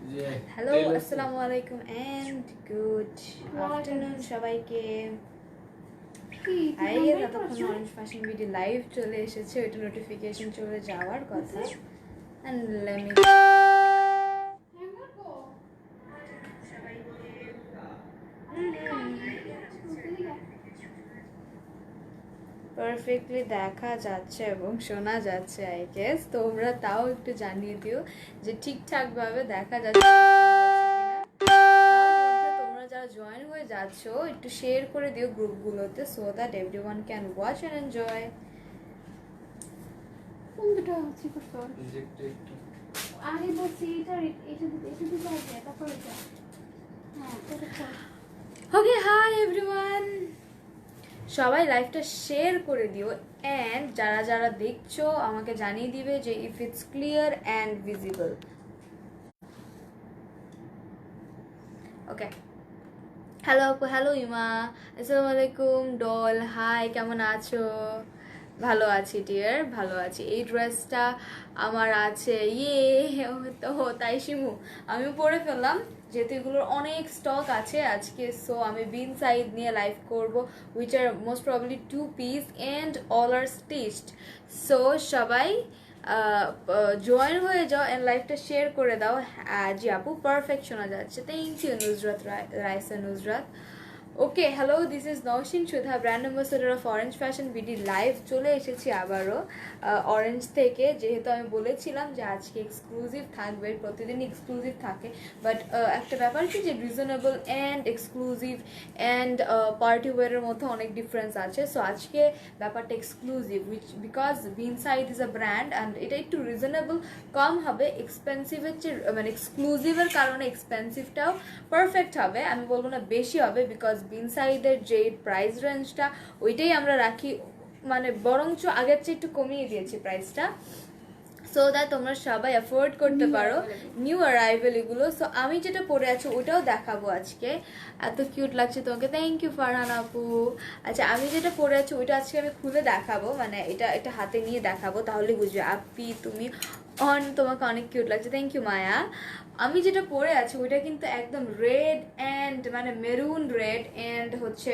Hello, আসসালামু আলাইকুম and good afternoon সবাইকে। ততক্ষণ অরেঞ্জ ফ্যাশন বিডি লাইভ চলে এসেছে, ওইটা নোটিফিকেশন চলে যাওয়ার কথা। এন্ড লেট মি পারফেক্টলি দেখা যাচ্ছে এবং শোনা যাচ্ছে। আই গেস তোমরা তাও একটু জানিয়ে দিও যে ঠিকঠাকভাবে দেখা যাচ্ছে কিনা। তোমরা যারা জয়েন হয়ে যাচ্ছ একটু শেয়ার করে দিও গ্রুপগুলোতে, so that everyone can watch and enjoy. কোনটা হচ্ছে করতে আগে বলছি এটা এটা এটা দিতে হবে তারপর এটা হ্যাঁ এটা ওকে, হাই এভরিওয়ান, সবাই লাইভটা শেয়ার করে দিও অ্যান্ড যারা যারা দেখছো আমাকে জানিয়ে দিবে যে if it's clear and visible. Okay, hello আপু, হ্যালো ইমা, আসসালামু আলাইকুম ডল, হাই, কেমন আছো? ভালো আছি ডিয়ার, ভালো আছি। এই ড্রেসটা আমার আছে, ইয়ে তো তাই শিমু আমিও পরে ফেললাম যেহেতু এগুলোর অনেক স্টক আছে আজকে। সো আমি বিন সাইড নিয়ে লাইভ করব, which are most probably 2 piece and all are stitched. So সবাই জয়েন হয়ে যাও অ্যান্ড লাইভটা শেয়ার করে দাও। জি আপু, পারফেক্ট শোনা যাচ্ছে, thank you Nujrat Raisa Nujrat. Okay, hello, this is Nowshin Sudha, brand ambassador of Orange Fashion BD live চলে এসেছি আবারও অরেঞ্জ থেকে। যেহেতু আমি বলেছিলাম যে আজকে এক্সক্লুসিভ থাকবে, প্রতিদিন এক্সক্লুসিভ থাকে, বাট একটা ব্যাপার কি যে reasonable and exclusive and party ওয়ারের মধ্যে অনেক ডিফারেন্স আছে। সো আজকে ব্যাপারটা exclusive, which because Binside is a brand and এটা একটু রিজনেবল কম হবে, এক্সপেন্সিভের চেয়ে মানে এক্সক্লুসিভের কারণে এক্সপেন্সিভটাও পারফেক্ট হবে, আমি বলবো না বেশি হবে, বিকজ বিনসাইডের যে প্রাইস রেঞ্জটা ওইটাই আমরা রাখি, মানে বরঞ্চ আগের চেয়ে একটু কমিয়ে দিয়েছি প্রাইসটা, সো দ্যাট তোমরা সবাই অ্যাফোর্ড করতে পারো। নিউ অ্যারাইভেল এগুলো। সো আমি যেটা পরে আছি ওটাও দেখাবো আজকে, এত কিউট লাগছে তোমাকে, থ্যাংক ইউ ফারহান আপু। আচ্ছা, আমি যেটা পরে আছি ওইটা আজকে আমি খুলে দেখাবো, মানে এটা এটা হাতে নিয়ে দেখাবো, তাহলে বুঝবে। আপি তুমি তোমাকে অনেক কিউট লাগছে, থ্যাংক ইউ মায়া। আমি যেটা পরে আছি ওইটা কিন্তু একদম রেড অ্যান্ড মানে মেরুন রেড অ্যান্ড হচ্ছে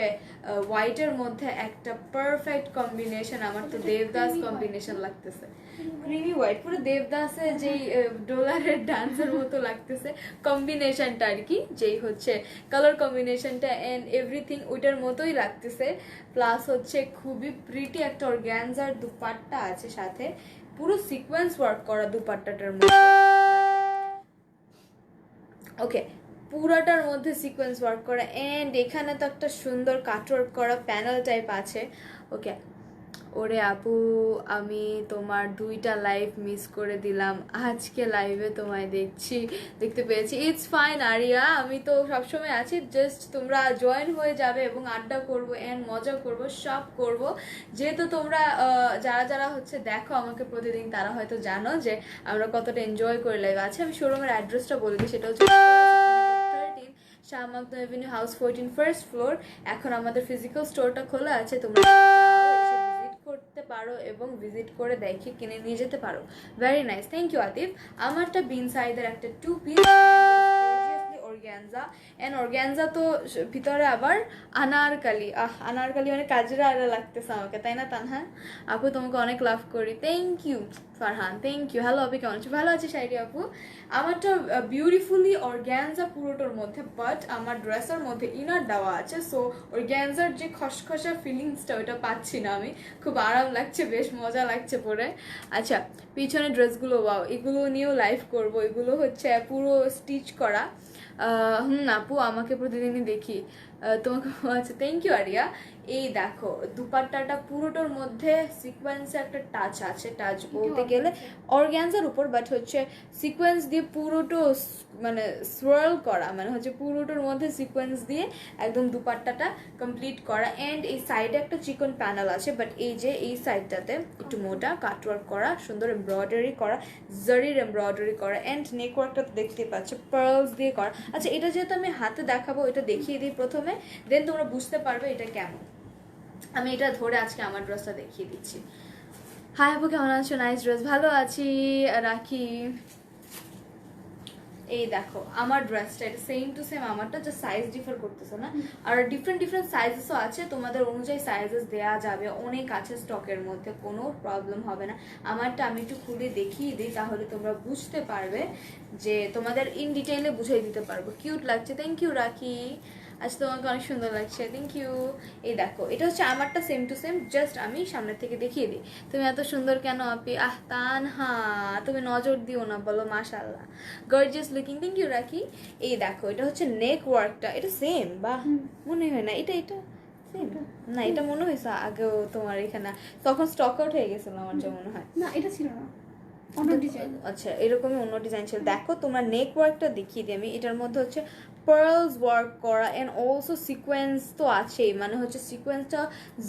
হোয়াইটের মধ্যে একটা পারফেক্ট কম্বিনেশন। আমার তো দেবদাস কম্বিনেশন লাগতেছে, ক্রিমি হোয়াইট, পুরো দেবদাসের যেই ডোলারের ডান্সের মতো লাগতেছে কম্বিনেশনটা আর কি, যেই হচ্ছে কালার কম্বিনেশনটা অ্যান্ড এভরিথিং ওইটার মতোই লাগতেছে। প্লাস হচ্ছে খুবই প্রিটি একটা অর্গ্যানজার দুপাট্টা আছে সাথে, পুরো সিকোয়েন্স ওয়ার্ক করা দুপাট্টাটার মধ্যে। ওকে, পুরাটার মধ্যে সিকোয়েন্স ওয়ার্ক করা অ্যান্ড এখানে তো একটা সুন্দর কাটওয়ার্ক করা প্যানেল টাইপ আছে। ওকে, ওরে আপু, আমি তোমার 2টা লাইভ মিস করে দিলাম, আজকে লাইভে তোমায় দেখতে পেয়েছি। ইটস ফাইন আরিয়া, আমি তো সবসময় আছি, জাস্ট তোমরা জয়েন হয়ে যাবে এবং আড্ডা করবো অ্যান্ড মজা করব, সব করব। যেহেতু তোমরা যারা যারা হচ্ছে দেখো আমাকে প্রতিদিন, তারা হয়তো জানো যে আমরা কতটা এনজয় করে লাইভ আছে। আমি শোরুমের অ্যাড্রেসটা বলে দিই, সেটা হচ্ছে Shah Makhdum Avenue, house 14, first floor. এখন আমাদের ফিজিক্যাল স্টোরটা খোলা আছে, তোমরা করতে পারো এবং ভিজিট করে দেখে কিনে নিয়ে যেতে পারো। Very nice, thank you Atif. আমারটা বিন সাইজের একটা 2 পিস অর্গ্যানজা, এন্ড অর্গ্যানজা তো ভিতরে আবার আনারকালি, আনারকালি মানে কাজরা আরা লাগতেছে আমাকে, তাই না তানহা আপু? তোমাকে অনেক লাভ করি, thank you Farhan, thank you. Hello আপু, কেমন আছো? ভালো আছি শাইরি আপু। আমারটা বিউটিফুলি অর্গ্যানজা পুরোটার মধ্যে, বাট আমার ড্রেসের মধ্যে ইনার দেওয়া আছে, সো অর্গ্যানজার যে খসখসা ফিলিংসটা ওটা পাচ্ছি না আমি। খুব আরাম লাগছে, বেশ মজা লাগছে পরে। আচ্ছা, পিছনে ড্রেসগুলো ওয়াও, এগুলো নিয়েও লাইভ করব। এগুলো হচ্ছে পুরো স্টিচ করা। আপু আমাকে প্রতিদিনই দেখি তোমাকে। আচ্ছা, থ্যাংক ইউ আরিয়া। এই দেখো দুপাট্টাটা পুরোটার মধ্যে সিকোয়েন্সে একটা টাচ আছে, টাচ বলতে গেলে অর্গ্যানজার উপর, বাট হচ্ছে সিকোয়েন্স দিয়ে পুরোটো মানে সোয়ার্ল করা, মানে হচ্ছে পুরোটার মধ্যে সিকোয়েন্স দিয়ে একদম দুপাট্টাটা কমপ্লিট করা। অ্যান্ড এই সাইডে একটা চিকন প্যানেল আছে, বাট এই যে এই সাইডটাতে একটু মোটা কাটওয়ার্ক করা, সুন্দর এমব্রয়ডারি করা, জারির এমব্রয়ডারি করা, অ্যান্ড নেকওয়ার্কটা দেখতে পাচ্ছ পার্লস দিয়ে করা। আচ্ছা, এটা যেহেতু আমি হাতে দেখাবো, এটা দেখিয়ে দিই প্রথমে, দেন তোমরা বুঝতে পারবে এটা কেমন। আমি এটা ধরে আজকে আমার ড্রেসটা দেখিয়ে দিচ্ছি। হাই আপু, কেমন আছো? নাইস ড্রেস, ভালো আছি রাখি। এই দেখো আমার ড্রেসটা, এটা সেম টু সেম আমারটা, যে সাইজ ডিফার করতেছে না, আর ডিফারেন্ট ডিফারেন্ট সাইজেসও আছে, তোমাদের অনুযায়ী সাইজেস দেয়া যাবে, অনেক আছে স্টকের মধ্যে, কোনো প্রবলেম হবে না। আমারটা আমি একটু খুলে দেখিয়ে দিই, তাহলে তোমরা বুঝতে পারবে, যে তোমাদের ইন ডিটেইলে বুঝিয়ে দিতে পারবো। কিউট লাগছে, থ্যাংক ইউ রাখি, আজ তোমাকে অনেক সুন্দর লাগছে, থ্যাংক ইউ। এই দেখো এটা হচ্ছে আমারটা সেম টু সেম, জাস্ট আমি সামনের থেকে দেখিয়ে দিই। তুমি এত সুন্দর কেন আপি? আহ তানহা, তুমি নজর দিও না, বলো মাশাআল্লাহ, গর্জিয়াস লুকিং, থ্যাংক ইউ রাখি। এই দেখো এটা হচ্ছে নেক ওয়ার্কটা, এটা সেম, বাহ, মনে হয় না এটা সেম না, এটা মনে হয়েছে আগেও তোমার এখানে, তখন স্টক আউট হয়ে গেছিল আমার যা মনে হয়। না এটা ছিল না, অন্য ডিজাইন। আচ্ছা এরকমই অন্য ডিজাইন ছিল। দেখো তোমরা নেক ওয়ার্কটা দেখিয়ে দিই আমি। এটার মধ্যে হচ্ছে পার্লস ওয়ার্ক করা অ্যান্ড অলসো সিকোয়েন্স তো আছেই, মানে হচ্ছে সিকোয়েন্সটা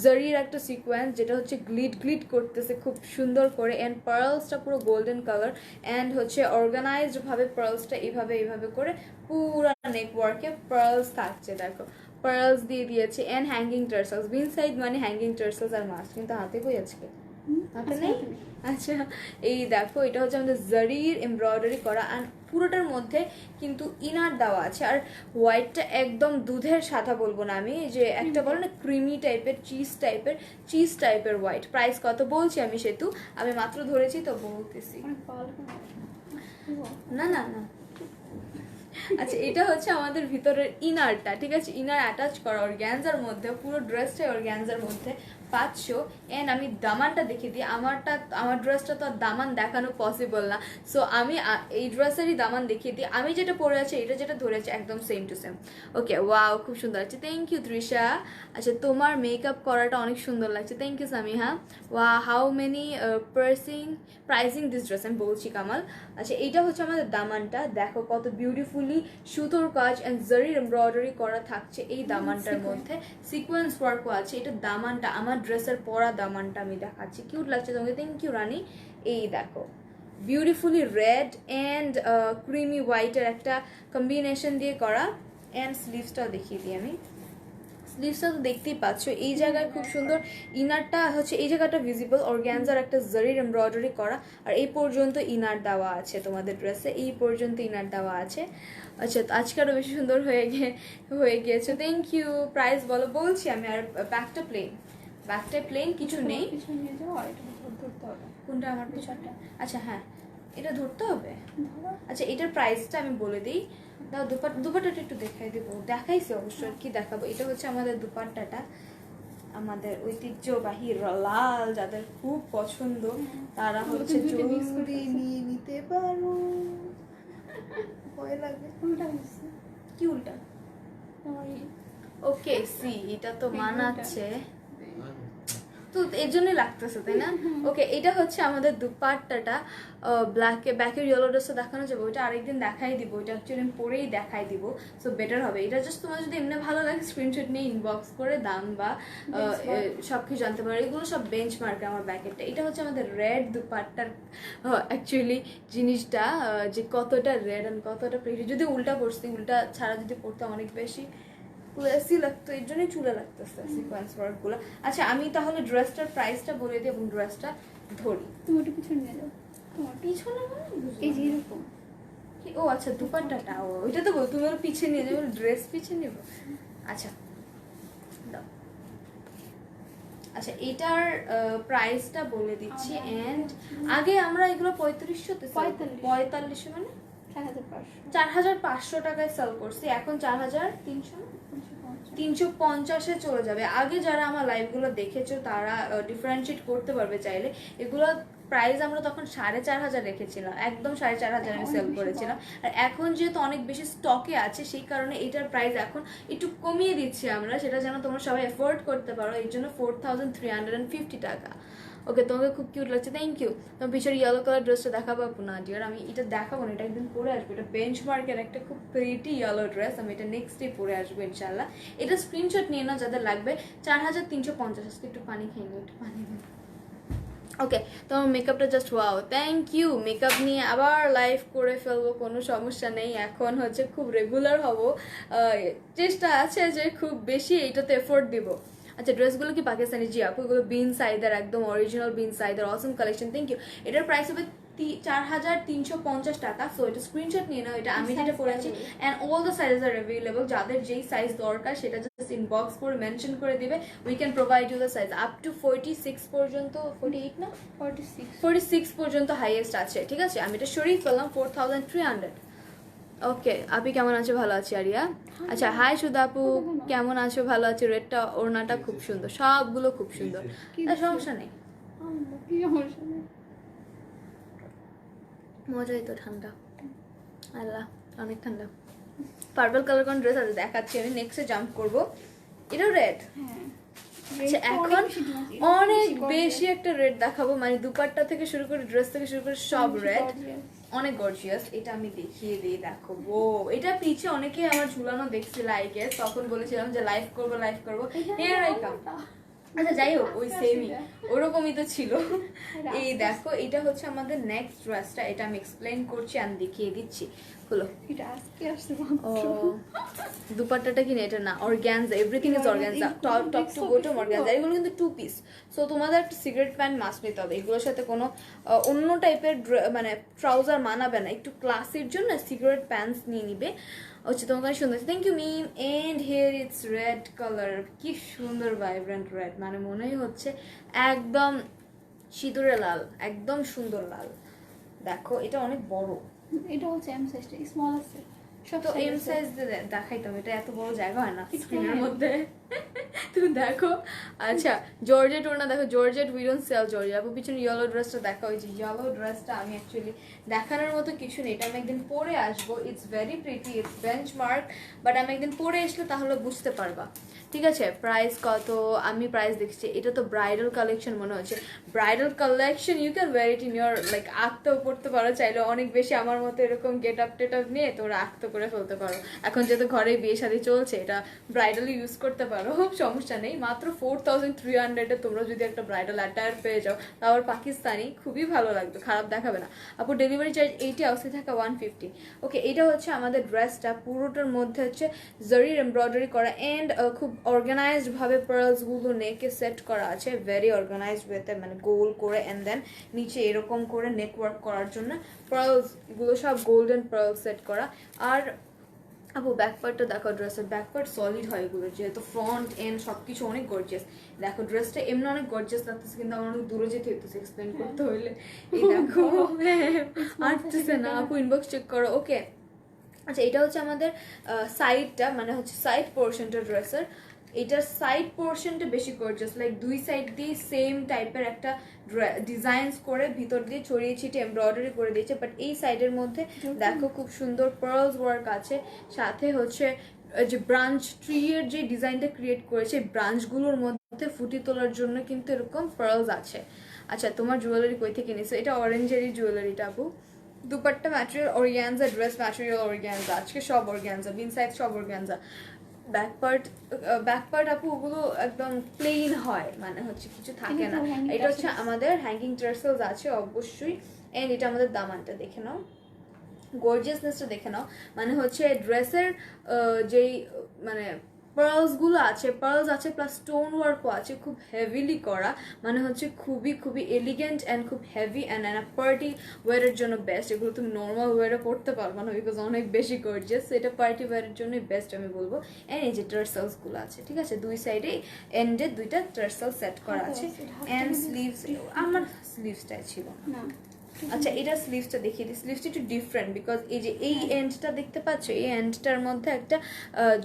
জারির একটা সিকোয়েন্স, যেটা হচ্ছে গ্লিড গ্লিড করতেছে খুব সুন্দর করে, অ্যান্ড পার্লসটা পুরো গোল্ডেন কালার, অ্যান্ড হচ্ছে অর্গানাইজড ভাবে পার্লসটা এইভাবে এইভাবে করে পুরো নেক ওয়ার্কে পার্লস থাকছে। দেখো পার্লস দিয়ে দিয়েছে, and hanging tassels, Bin Saeed মানে হ্যাঙ্গিং টার্সেলস আর মাস্ক, কিন্তু হাতে কই আজকে হাতে নেই। আচ্ছা এই দেখো এটা হচ্ছে আমাদের জারির এমব্রয়ডারি করা, আর পুরোটার মধ্যে কিন্তু ইনার দেওয়া আছে, আর হোয়াইটটা একদম দুধের সাদা বলবো না আমি, যে একটা বলো না ক্রিমি টাইপের, চিজ টাইপের হোয়াইট। প্রাইস কত বলছি আমি সেতু, আমি মাত্র ধরেছি তো বলতেছি। না না না, আচ্ছা এটা হচ্ছে আমাদের ভিতরের ইনারটা, ঠিক আছে, ইনার অ্যাটাচ করা অর্গ্যানজার মধ্যে, পুরো ড্রেসটাই অর্গ্যানজার মধ্যে পাচ্ছ। অ্যান্ড আমি দামানটা দেখিয়ে দিই, আমার ড্রেসটা তো আর দামান দেখানো পসিবল না, সো আমি এই ড্রেসেরই দামান দেখিয়ে দিই। আমি যেটা পরে আছি, এটা যেটা ধরেছে একদম same to same. Okay wow, খুব সুন্দর লাগছে, থ্যাংক ইউ তৃষা। আচ্ছা তোমার মেকআপ করাটা অনেক সুন্দর লাগছে, থ্যাংক ইউ সামিহা। ওয়া how many pricing this dress, আমি বলছি কামাল। আচ্ছা এইটা হচ্ছে আমাদের দামানটা, দেখো কত বিউটিফুলি সুতোর কাজ অ্যান্ড জারির এমব্রয়ডারি করা থাকছে এই দামানটার মধ্যে, সিকোয়েন্স ওয়ার্কও আছে। এটা দামানটা, আমার ড্রেসের পরা দামানটা আমি দেখাচ্ছি, কিউট লাগছে তোমাকে, থ্যাংক ইউ রানী। এই দেখো বিউটিফুলি রেড অ্যান্ড ক্রিমি হোয়াইটের একটা কম্বিনেশন দিয়ে করা, অ্যান্ড স্লিভসটাও দেখিয়ে দিই আমি। স্লিভসটা তো দেখতেই পাচ্ছ, এই জায়গায় খুব সুন্দর ইনারটা হচ্ছে, এই জায়গাটা ভিজিবল, অর্গ্যানজার একটা জারির এমব্রয়ডারি করা, আর এই পর্যন্ত ইনার দেওয়া আছে তোমাদের ড্রেসে, এই পর্যন্ত ইনার দেওয়া আছে। আচ্ছা আজকে আরও বেশি সুন্দর হয়ে গিয়েছে, থ্যাংক ইউ। প্রাইস বলো, বলছি আমি। আর ব্যাকটা প্লেন, কিছু নেই। কোনটা? আমার পিছনটা? আচ্ছা হ্যাঁ, এটা ধরতে হবে। আচ্ছা এটার প্রাইসটা আমি বলে দিই, দাও। দুপাট্টাটা একটু দেখাইছি অবশ্য, কি দেখাবো। এটা হচ্ছে আমাদের দুপাট্টাটা, আমাদের ঐতিহ্যবাহী লাল, যাদের খুব পছন্দ তারা হচ্ছে জলদি নিয়ে নিতে পারো। ভয় লাগে, কি উল্টা? ওকে সি, এটা তো মানাচ্ছে, তো এর জন্যই লাগতেছে তাই না? ওকে এটা হচ্ছে আমাদের দুপাট্টাটা, ব্যাকের ইয়েলো ড্রেসটা দেখানো যাবে, ওইটা আরেকদিন দেখাই দিব, ওইটা অ্যাকচুয়ালি আমি পরেই দেখাই দিব, সো বেটার হবে। এটা জাস্ট তোমার যদি এমনি ভালো লাগে স্ক্রিনশট নিয়ে ইনবক্স করে দাম বা সব কিছু জানতে পারো, এগুলো সব বেঞ্চ মার্কে আমার ব্যাকেটটা। এটা হচ্ছে আমাদের রেড দুপাট্টার অ্যাকচুয়ালি জিনিসটা, যে কতটা রেড অ্যান্ড কতটা প্রিটি। যদি উল্টা পড়ছি, উল্টা ছাড়া যদি পড়তে অনেক বেশি ক্লাসি লাগতো, এর জন্যই চুলে লাগতেছে সিকোয়েন্স ওয়ার্কগুলো। আচ্ছা আমি তাহলে ড্রেসটার প্রাইসটা বলে দিই এবং ড্রেসটা ধরি। তুমি একটু পিছনে নিয়ে যাও, তোমার পিছনে মানে এই যে এরকম। ও আচ্ছা দুপাট্টাটা, ওইটা তো বল, তুমি ওর পিছিয়ে নিয়ে যাবে, ড্রেস পিছিয়ে নেব। আচ্ছা দাও। আচ্ছা এটার প্রাইসটা বলে দিচ্ছি, এন্ড আগে আমরা এগুলো 4500 মানে 4500 টাকায় সেল করছি, এখন 4350 চলে যাবে। আগে যারা আমার লাইভগুলো দেখেছো তারা ডিফারেন্সিয়েট করতে পারবে চাইলে। এগুলো প্রাইস আমরা তখন 4500 রেখেছিলাম, একদম 4500 আমি সেল করেছিলাম। আর এখন যেহেতু অনেক বেশি স্টকে আছে, সেই কারণে এটার প্রাইস এখন একটু কমিয়ে দিচ্ছি আমরা, সেটা যেন তোমরা সবাই এফোর্ড করতে পারো, এর জন্য 4350 টাকা। ওকে তোমাকে খুব কিউট লাগছে, থ্যাংক ইউ। তোমার পিছনে ইয়েলো কালার ড্রেসটা দেখাবো না ডিয়ার, আমি এটা দেখাবো না, এটা একদিন পরে আসবো। এটা বেঞ্চ মার্কের একটা খুব প্রিটি ইয়েলো ড্রেস, আমি এটা নেক্সট ডে পরে আসবো ইনশাল্লাহ। এটা স্ক্রিনশট নিয়ে নাও যাদের লাগবে। 4350। আজকে একটু পানি খাই নি, একটু পানি দিন। ওকে তোমার মেকআপটা just wow, thank you. Makeup নিয়ে আবার লাইভ করে ফেলবো, কোনো সমস্যা নেই। এখন হচ্ছে খুব রেগুলার হব, চেষ্টা আছে যে খুব বেশি এইটাতে এফোর্ট দিব। আচ্ছা ড্রেসগুলো কি পাকিস্তানি? জি আপু, এগুলো বিন সাইদের, একদম অরিজিনাল বিন সাইদের, অসম কালেকশন, থ্যাংক ইউ। এটার প্রাইস হবে 4350 টাকা। সো এটা স্ক্রিনশট নিয়ে নাও, এটা আমি যেটা পরে আছি। And all the sizes are available, যাদের যেই সাইজ দরকার সেটা জাস্ট ইনবক্স করে মেনশন করে দিবে, we can provide you the size up to 46 পর্যন্ত, 48 না 46 পর্যন্ত হাইয়েস্ট আছে, ঠিক আছে। আমি এটা সরিয়ে ফেললাম 4300। ওকে, আপনি কেমন আছো? ভালো আছি আরিয়া। আচ্ছা, হাই সুধা আপু, কেমন আছো? ভালো আছি। রেডটা ওড়নাটা খুব সুন্দর, সবগুলো খুব সুন্দর, সমস্যা নেই, মজাই তো। ঠান্ডা, আল্লাহ অনেক ঠান্ডা। পার্পল কালার কোন ড্রেস আছে দেখাচ্ছি আমি, নেক্সটে জাম্প করব। এটাও রেড। আচ্ছা, এখন অনেক বেশি একটা রেড দেখাবো, মানে দুপাট্টা থেকে শুরু করে ড্রেস থেকে শুরু করে সব রেড, অনেক গর্জিয়াস। এটা আমি দেখিয়ে দিই, দেখো। ও, এটা পিছে অনেকেই আমার ঝুলানো দেখছিল, আই গেস তখন বলেছিলাম যে লাইভ করবো। Here I come. আচ্ছা, যাই হোক, ওই সেমই ওরকমই তো ছিল। এই দেখো, এটা হচ্ছে আমাদের নেক্সট ড্রেসটা, এটা আমি এক্সপ্লেন করছি আর দেখিয়ে দিচ্ছি। হলো, ও দুপাট্টাটা কিনে এটা না, organza, everything is organza, top to bottom organza. এগুলো কিন্তু 2 পিস। সো তোমাদের একটা সিগারেট প্যান্ট মাস্ট নিতে হবে, এগুলোর সাথে কোনো অন্য টাইপের মানে ট্রাউজার মানাবে না, একটু ক্লাসির জন্য সিগারেট প্যান্টস নিয়ে নিবে। হচ্ছে তোমার সুন্দর, thank you Mim. And here it's red colour, কি সুন্দর ভাইব্রেন্ট রেড, মানে মনেই হচ্ছে একদম সিঁদুরে লাল, একদম সুন্দর লাল। দেখো, এটা অনেক বড়, এটা হচ্ছে এম সাইজটা, স্মল আছে সব। তো এম সাইজ দেখাইতাম, এটা এত বড় জায়গা হয় না স্ক্রিনের মধ্যে। তুমি দেখো। আচ্ছা, জর্জেট ওড়না দেখো, georgette we don't sell georgette. আপু পিছনে ইয়েলো ড্রেসটা দেখো, ওই যে ইয়েলো ড্রেসটা আমি অ্যাকচুয়ালি দেখানোর মতো কিছু নেই, এটা আমি একদিন পরে আসবো। It's very pretty, it's benchmark, but আমি একদিন পরে আসলে তাহলে বুঝতে পারবা, ঠিক আছে। প্রাইস কত? আমি প্রাইস দেখছি, এটা তো ব্রাইডাল কালেকশন মনে হচ্ছে। Bridal collection you can wear it in your like আঁকতেও পড়তে পারো চাইলে, অনেক বেশি আমার মতো এরকম গেট আপ টেট আপ নিয়ে তোমরা আঁকতে করে ফেলতে পারো। এখন যেহেতু ঘরে বিয়ে শাদী চলছে, এটা ব্রাইডালি ইউজ করতে পারো, সমস্যা নেই। মাত্র 4300-এ তোমরা যদি একটা ব্রাইডাল অ্যাটায়ার পেয়ে যাও, তারপর পাকিস্তানি, খুবই ভালো লাগবে, খারাপ দেখাবে না। আপু ডেলিভারি চার্জ 80 অবস্থায় থাকা 150। ওকে, এটা হচ্ছে আমাদের ড্রেসটা, পুরোটার মধ্যে হচ্ছে জরির এমব্রয়ডারি করা অ্যান্ড খুব অর্গানাইজড ভাবে পার্লসগুলো নেকে সেট করা আছে, ভেরি অর্গানাইজড ওয়েতে, মানে গোল করে অ্যান্ড দেন নিচে এরকম করে নেটওয়ার্ক করার জন্য পার্লসগুলো সব গোল্ডেন পার্ল সেট করা। আর আপু ব্যাকপার্টটা দেখো, ড্রেসের ব্যাকপার্ট সলিড হয় এগুলো, যেহেতু ফ্রন্ট এন্ড সবকিছু অনেক গর্জিয়াস। দেখো, ড্রেসটা এমনি অনেক গর্জিয়াস লাগতেছে, কিন্তু আমার অনেক দূরে যেতে হইতেছে এক্সপ্লেন করতে হইলে। এই দেখো, আসতেছে না। আপু ইনবক্স চেক করো। ওকে, আচ্ছা, এটা হচ্ছে আমাদের সাইডটা, মানে হচ্ছে সাইড পোর্শনটা ড্রেসের। এটার সাইড পোর্শনটা বেশি গর্জিয়াস, লাইক দুই সাইড দিয়ে সেম টাইপের একটা ডিজাইনস করে ভিতর দিয়ে ছড়িয়ে ছিটিয়ে এমব্রয়ডারি করে দিয়েছে। বাট এই সাইডের মধ্যে দেখো খুব সুন্দর পার্লস ওয়ার্ক আছে, সাথে হচ্ছে যে ব্রাঞ্চ ট্রি এর যে ডিজাইনটা ক্রিয়েট করেছে, ব্রাঞ্চগুলোর মধ্যে ফুটি তোলার জন্য কিন্তু এরকম পার্লস আছে। আচ্ছা, তোমার জুয়েলারি কই থেকে নিছো? এটা অরেঞ্জেরি জুয়েলারিটা আপু। Dupatta material organza, dress material organza, আজকে সব অর্গানজা, বিন সাইড সব অর্গানজা। ব্যাকপার্ট আপু ওগুলো একদম প্লেন হয়, মানে হচ্ছে কিছু থাকে না। এটা হচ্ছে আমাদের হ্যাঙ্গিং টার্সেলস আছে অবশ্যই। এন্ড এটা আমাদের দামানটা দেখে নাও, গর্জিয়াসনেসটা দেখে নাও, মানে হচ্ছে ড্রেসের যেই মানে পার্লসগুলো আছে, পার্লস আছে প্লাস স্টোন ওয়ার্কও আছে, খুব হেভিলি করা, মানে হচ্ছে খুবই খুবই এলিগেন্ট অ্যান্ড খুব হেভি অ্যান্ড পার্টি ওয়ারের জন্য বেস্ট। এগুলো তুমি নর্মাল ওয়ারে পড়তে পারবে না, বিকজ অনেক বেশি গর্জিয়াস। এটা পার্টি ওয়ারের জন্যই বেস্ট আমি বলবো। অ্যান্ড এই যে টার্সেলসগুলো আছে, ঠিক আছে, দুই সাইডে এন্ডে দুইটা টার্সেল সেট করা আছে। অ্যান্ড স্লিভস, আমার স্লিভসটাই ছিল না। আচ্ছা, এটা স্লিভসটা দেখিয়ে দিই। স্লিভসটা একটু ডিফারেন্ট, বিকজ এই যে এই এন্ডটা দেখতে পাচ্ছ, এই এন্ডটার মধ্যে একটা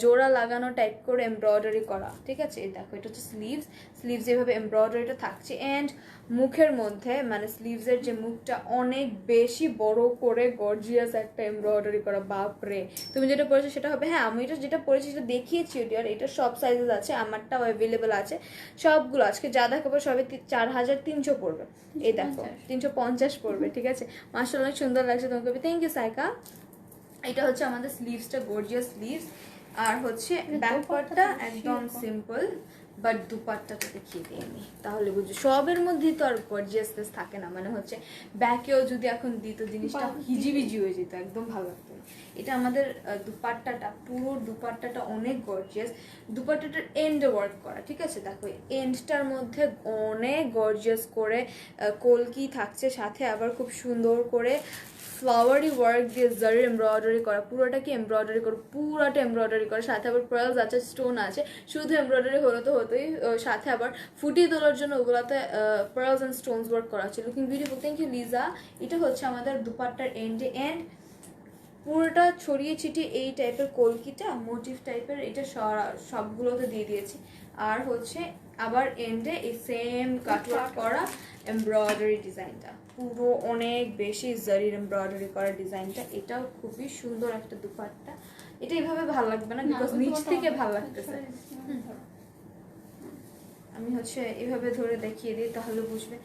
জোড়া লাগানো টাইপ করে এমব্রয়ডারি করা, ঠিক আছে। এই দেখো, এটা হচ্ছে স্লিভস, স্লিভস এভাবে এমব্রয়ডারিটা থাকছে। অ্যান্ড মুখের মধ্যে, মানে স্লিভসের যে মুখটা অনেক বেশি বড় করে গর্জিয়াস একটা এমব্রয়ডারি করা। বাপরে, তুমি যেটা পরেছো সেটা হবে। হ্যাঁ, আমি এটা যেটা পরেছি সেটা দেখিয়েছি, আর এটা সব সাইজেস আছে, আমারটাও অ্যাভেলেবেল আছে সবগুলো। আজকে যা দেখাবো সবে 4300 পড়বে। এই দেখো, 350 পড়বে, ঠিক আছে। মাশাআল্লাহ, অনেক সুন্দর লাগছে তোমাকে, থ্যাংক ইউ সাইকা। এটা হচ্ছে আমাদের স্লিভসটা, গর্জিয়াস স্লিভস। আর হচ্ছে ব্যাক পার্টটা একদম সিম্পল, বাট দুপাট্টাটা দেখিয়ে দিই আমি, তাহলে বুঝো। সবের মধ্যেই তো আর গর্জিয়াসনেস থাকে না, মানে হচ্ছে ব্যাকেও যদি এখন দিত জিনিসটা হিজিবিজি হয়ে যেত, একদম ভালো লাগতো না। এটা আমাদের দুপাট্টাটা, পুরো দুপাট্টাটা অনেক গর্জিয়াস। দুপাট্টাটার এন্ডে ওয়ার্ক করা, ঠিক আছে? দেখো এন্ডটার মধ্যে অনেক গর্জিয়াস করে কলকি থাকছে, সাথে আবার খুব সুন্দর করে ফ্লাওয়ারি ওয়ার্ক দিয়ে জারি এমব্রয়ডারি করা, পুরোটাকে এমব্রয়ডারি করে, পুরোটা এমব্রয়ডারি করা, সাথে আবার পার্লস আছে, স্টোন আছে। শুধু এমব্রয়ডারি হলো তো হতোই, সাথে আবার ফুটিয়ে তোলার জন্য ওগুলোতে পার্লস অ্যান্ড স্টোনস ওয়ার্ক করা আছে। Looking beautiful, thank you Liza. এটা হচ্ছে আমাদের দুপাট্টার এন্ডে এন্ড পুরোটা ছড়িয়ে ছিটিয়ে এই টাইপের কলকিটা মোটিভ টাইপের, এটা সবগুলোতে দিয়ে দিয়েছি। আর হচ্ছে আবার এন্ডে এই সেম কাটওয়ার্ক করা এমব্রয়ডারি ডিজাইনটা, পুরো অনেক বেশি জারির এমব্রয়ডারি করা ডিজাইনটা। এটাও খুবই সুন্দর একটা দুপাট্টা। এটা এইভাবে ভালো লাগবে না, বিকজ নিচ থেকে ভালো লাগতেছে। আমি হচ্ছে এইভাবে ধরে দেখিয়ে দিই, তাহলে বুঝবে।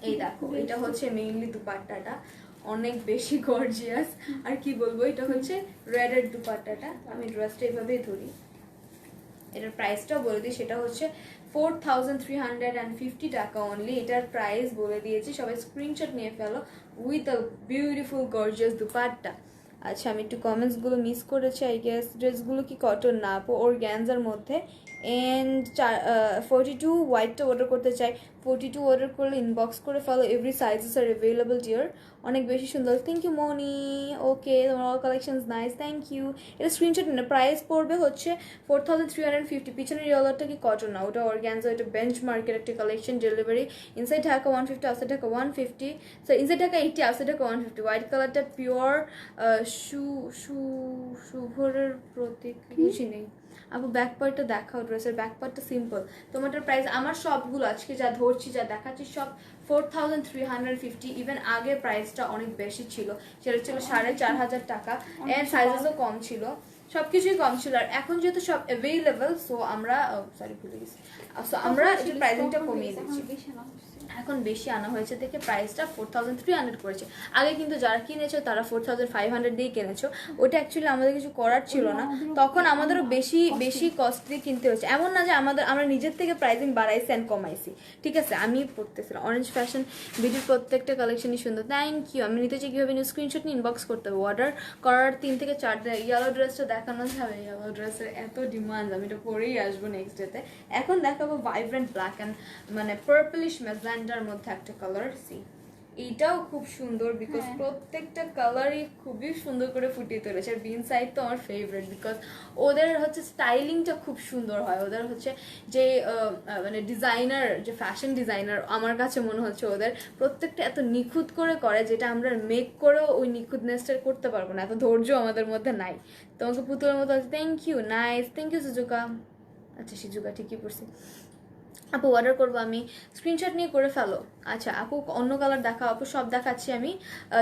এই দেখো, এটা হচ্ছে মেইনলি দুপাট্টাটা, অনেক বেশি গর্জিয়াস। আর কি বলবো, এটা হচ্ছে রেডের দুপাট্টাটা। আমি ড্রেসটা এইভাবেই ধরি, এটার প্রাইসটাও বলে দিই, সেটা হচ্ছে 4350 টাকা অনলি। এটার প্রাইস বলে দিয়েছি, সবাই স্ক্রিনশট নিয়ে ফেলো, with a beautiful gorgeous dupatta. আচ্ছা, আমি একটু কমেন্টসগুলো মিস করেছি আই গেস। ড্রেসগুলো কি কটন না আপু? অর্গ্যানজার মধ্যে। এন্ড 42 হোয়াইটটা অর্ডার করতে চাই, 42 অর্ডার করলে ইনবক্স করে ফেলো, every sizes are available dear. অনেক বেশি সুন্দর, থ্যাংক ইউ মনি। ওকে, তোমার all collections nice, thank you. এটা স্ক্রিনশট নিন। প্রাইস পড়বে হচ্ছে 4350। পিছনের ইয়েলোটা কি কটন না, ওটা অর্গ্যানজা, এটা বেঞ্চ মার্কের একটা collection. Delivery inside Dhaka 150, outside Dhaka 150। So inside Dhaka 80, outside Dhaka 150। White কালারটা পিওর শুভরের প্রতীক, বুঝি নেই আপু। ব্যাক পার্টটা দেখাও, ড্রেসের ব্যাক পার্টটা সিম্পল। তোমারটার প্রাইস, আমার সবগুলো আজকে যা ধরছি যা দেখাচ্ছি সব 4350। ইভেন আগে প্রাইসটা অনেক বেশি ছিল, সেটা ছিল 4500 টাকা। এর সাইজেসও কম ছিল, সবকিছুই কম ছিল। আর এখন যেহেতু সব অ্যাভেলেবল, সো আমরা সরি ভুলে গেছি, সো আমরা একটু প্রাইসিংটা কমিয়ে দিচ্ছি। এখন বেশি আনা হয়েছে দেখে প্রাইসটা 4300 করেছে। আগে কিন্তু যারা কিনেছো তারা 4500 দিয়ে কিনেছো, ওটা অ্যাকচুয়ালি আমাদের কিছু করার ছিল না, তখন আমাদেরও বেশি বেশি কস্টলি কিনতে হয়েছে। এমন না যে আমরা নিজের থেকে প্রাইসিং বাড়াইছি অ্যান্ড কমাইছি, ঠিক আছে? আমি পড়তেছিলাম অরেঞ্জ ফ্যাশন বিউটির প্রত্যেকটা কালেকশনই সুন্দর, থ্যাংক ইউ। আমি নিতে চাই কীভাবে নিউ স্ক্রিনশট নিয়ে ইনবক্স করতে হবে। অর্ডার করার 3 থেকে 4 দিন। ইয়েলো ড্রেসটা দেখানো যাবে, ইয়েলো ড্রেসের এত ডিমান্ড, আমি এটা পরেই আসবো নেক্সট ডেতে। এখন দেখাবো ভাইব্রেন্ট ব্ল্যাক অ্যান্ড মানে পার্পলিশ ম্যাজেন্ডার মধ্যে একটা কালার। সি, এইটাও খুব সুন্দর, বিকজ প্রত্যেকটা কালারই খুবই সুন্দর করে ফুটিয়ে তুলেছে। আর বিন সাইড তো আমার ফেভারিট, বিকজ ওদের হচ্ছে স্টাইলিংটা খুব সুন্দর হয়। ওদের হচ্ছে যে মানে ডিজাইনার, যে ফ্যাশন ডিজাইনার, আমার কাছে মনে হচ্ছে ওদের প্রত্যেকটা এত নিখুঁত করে করে, যেটা আমরা মেক করেও ওই নিখুঁতনেসটা করতে পারবো না, এত ধৈর্য আমাদের মধ্যে নাই। তোমাকে পুতুলের মতো আছে, thank you, nice, thank you Shizuka. আচ্ছা, সিজুকা ঠিকই পড়ছি। আপু অর্ডার করবো আমি, স্ক্রিনশট নিয়ে করে ফেলো। আচ্ছা আপু, অন্য কালার দেখাও আপু, সব দেখাচ্ছি আমি।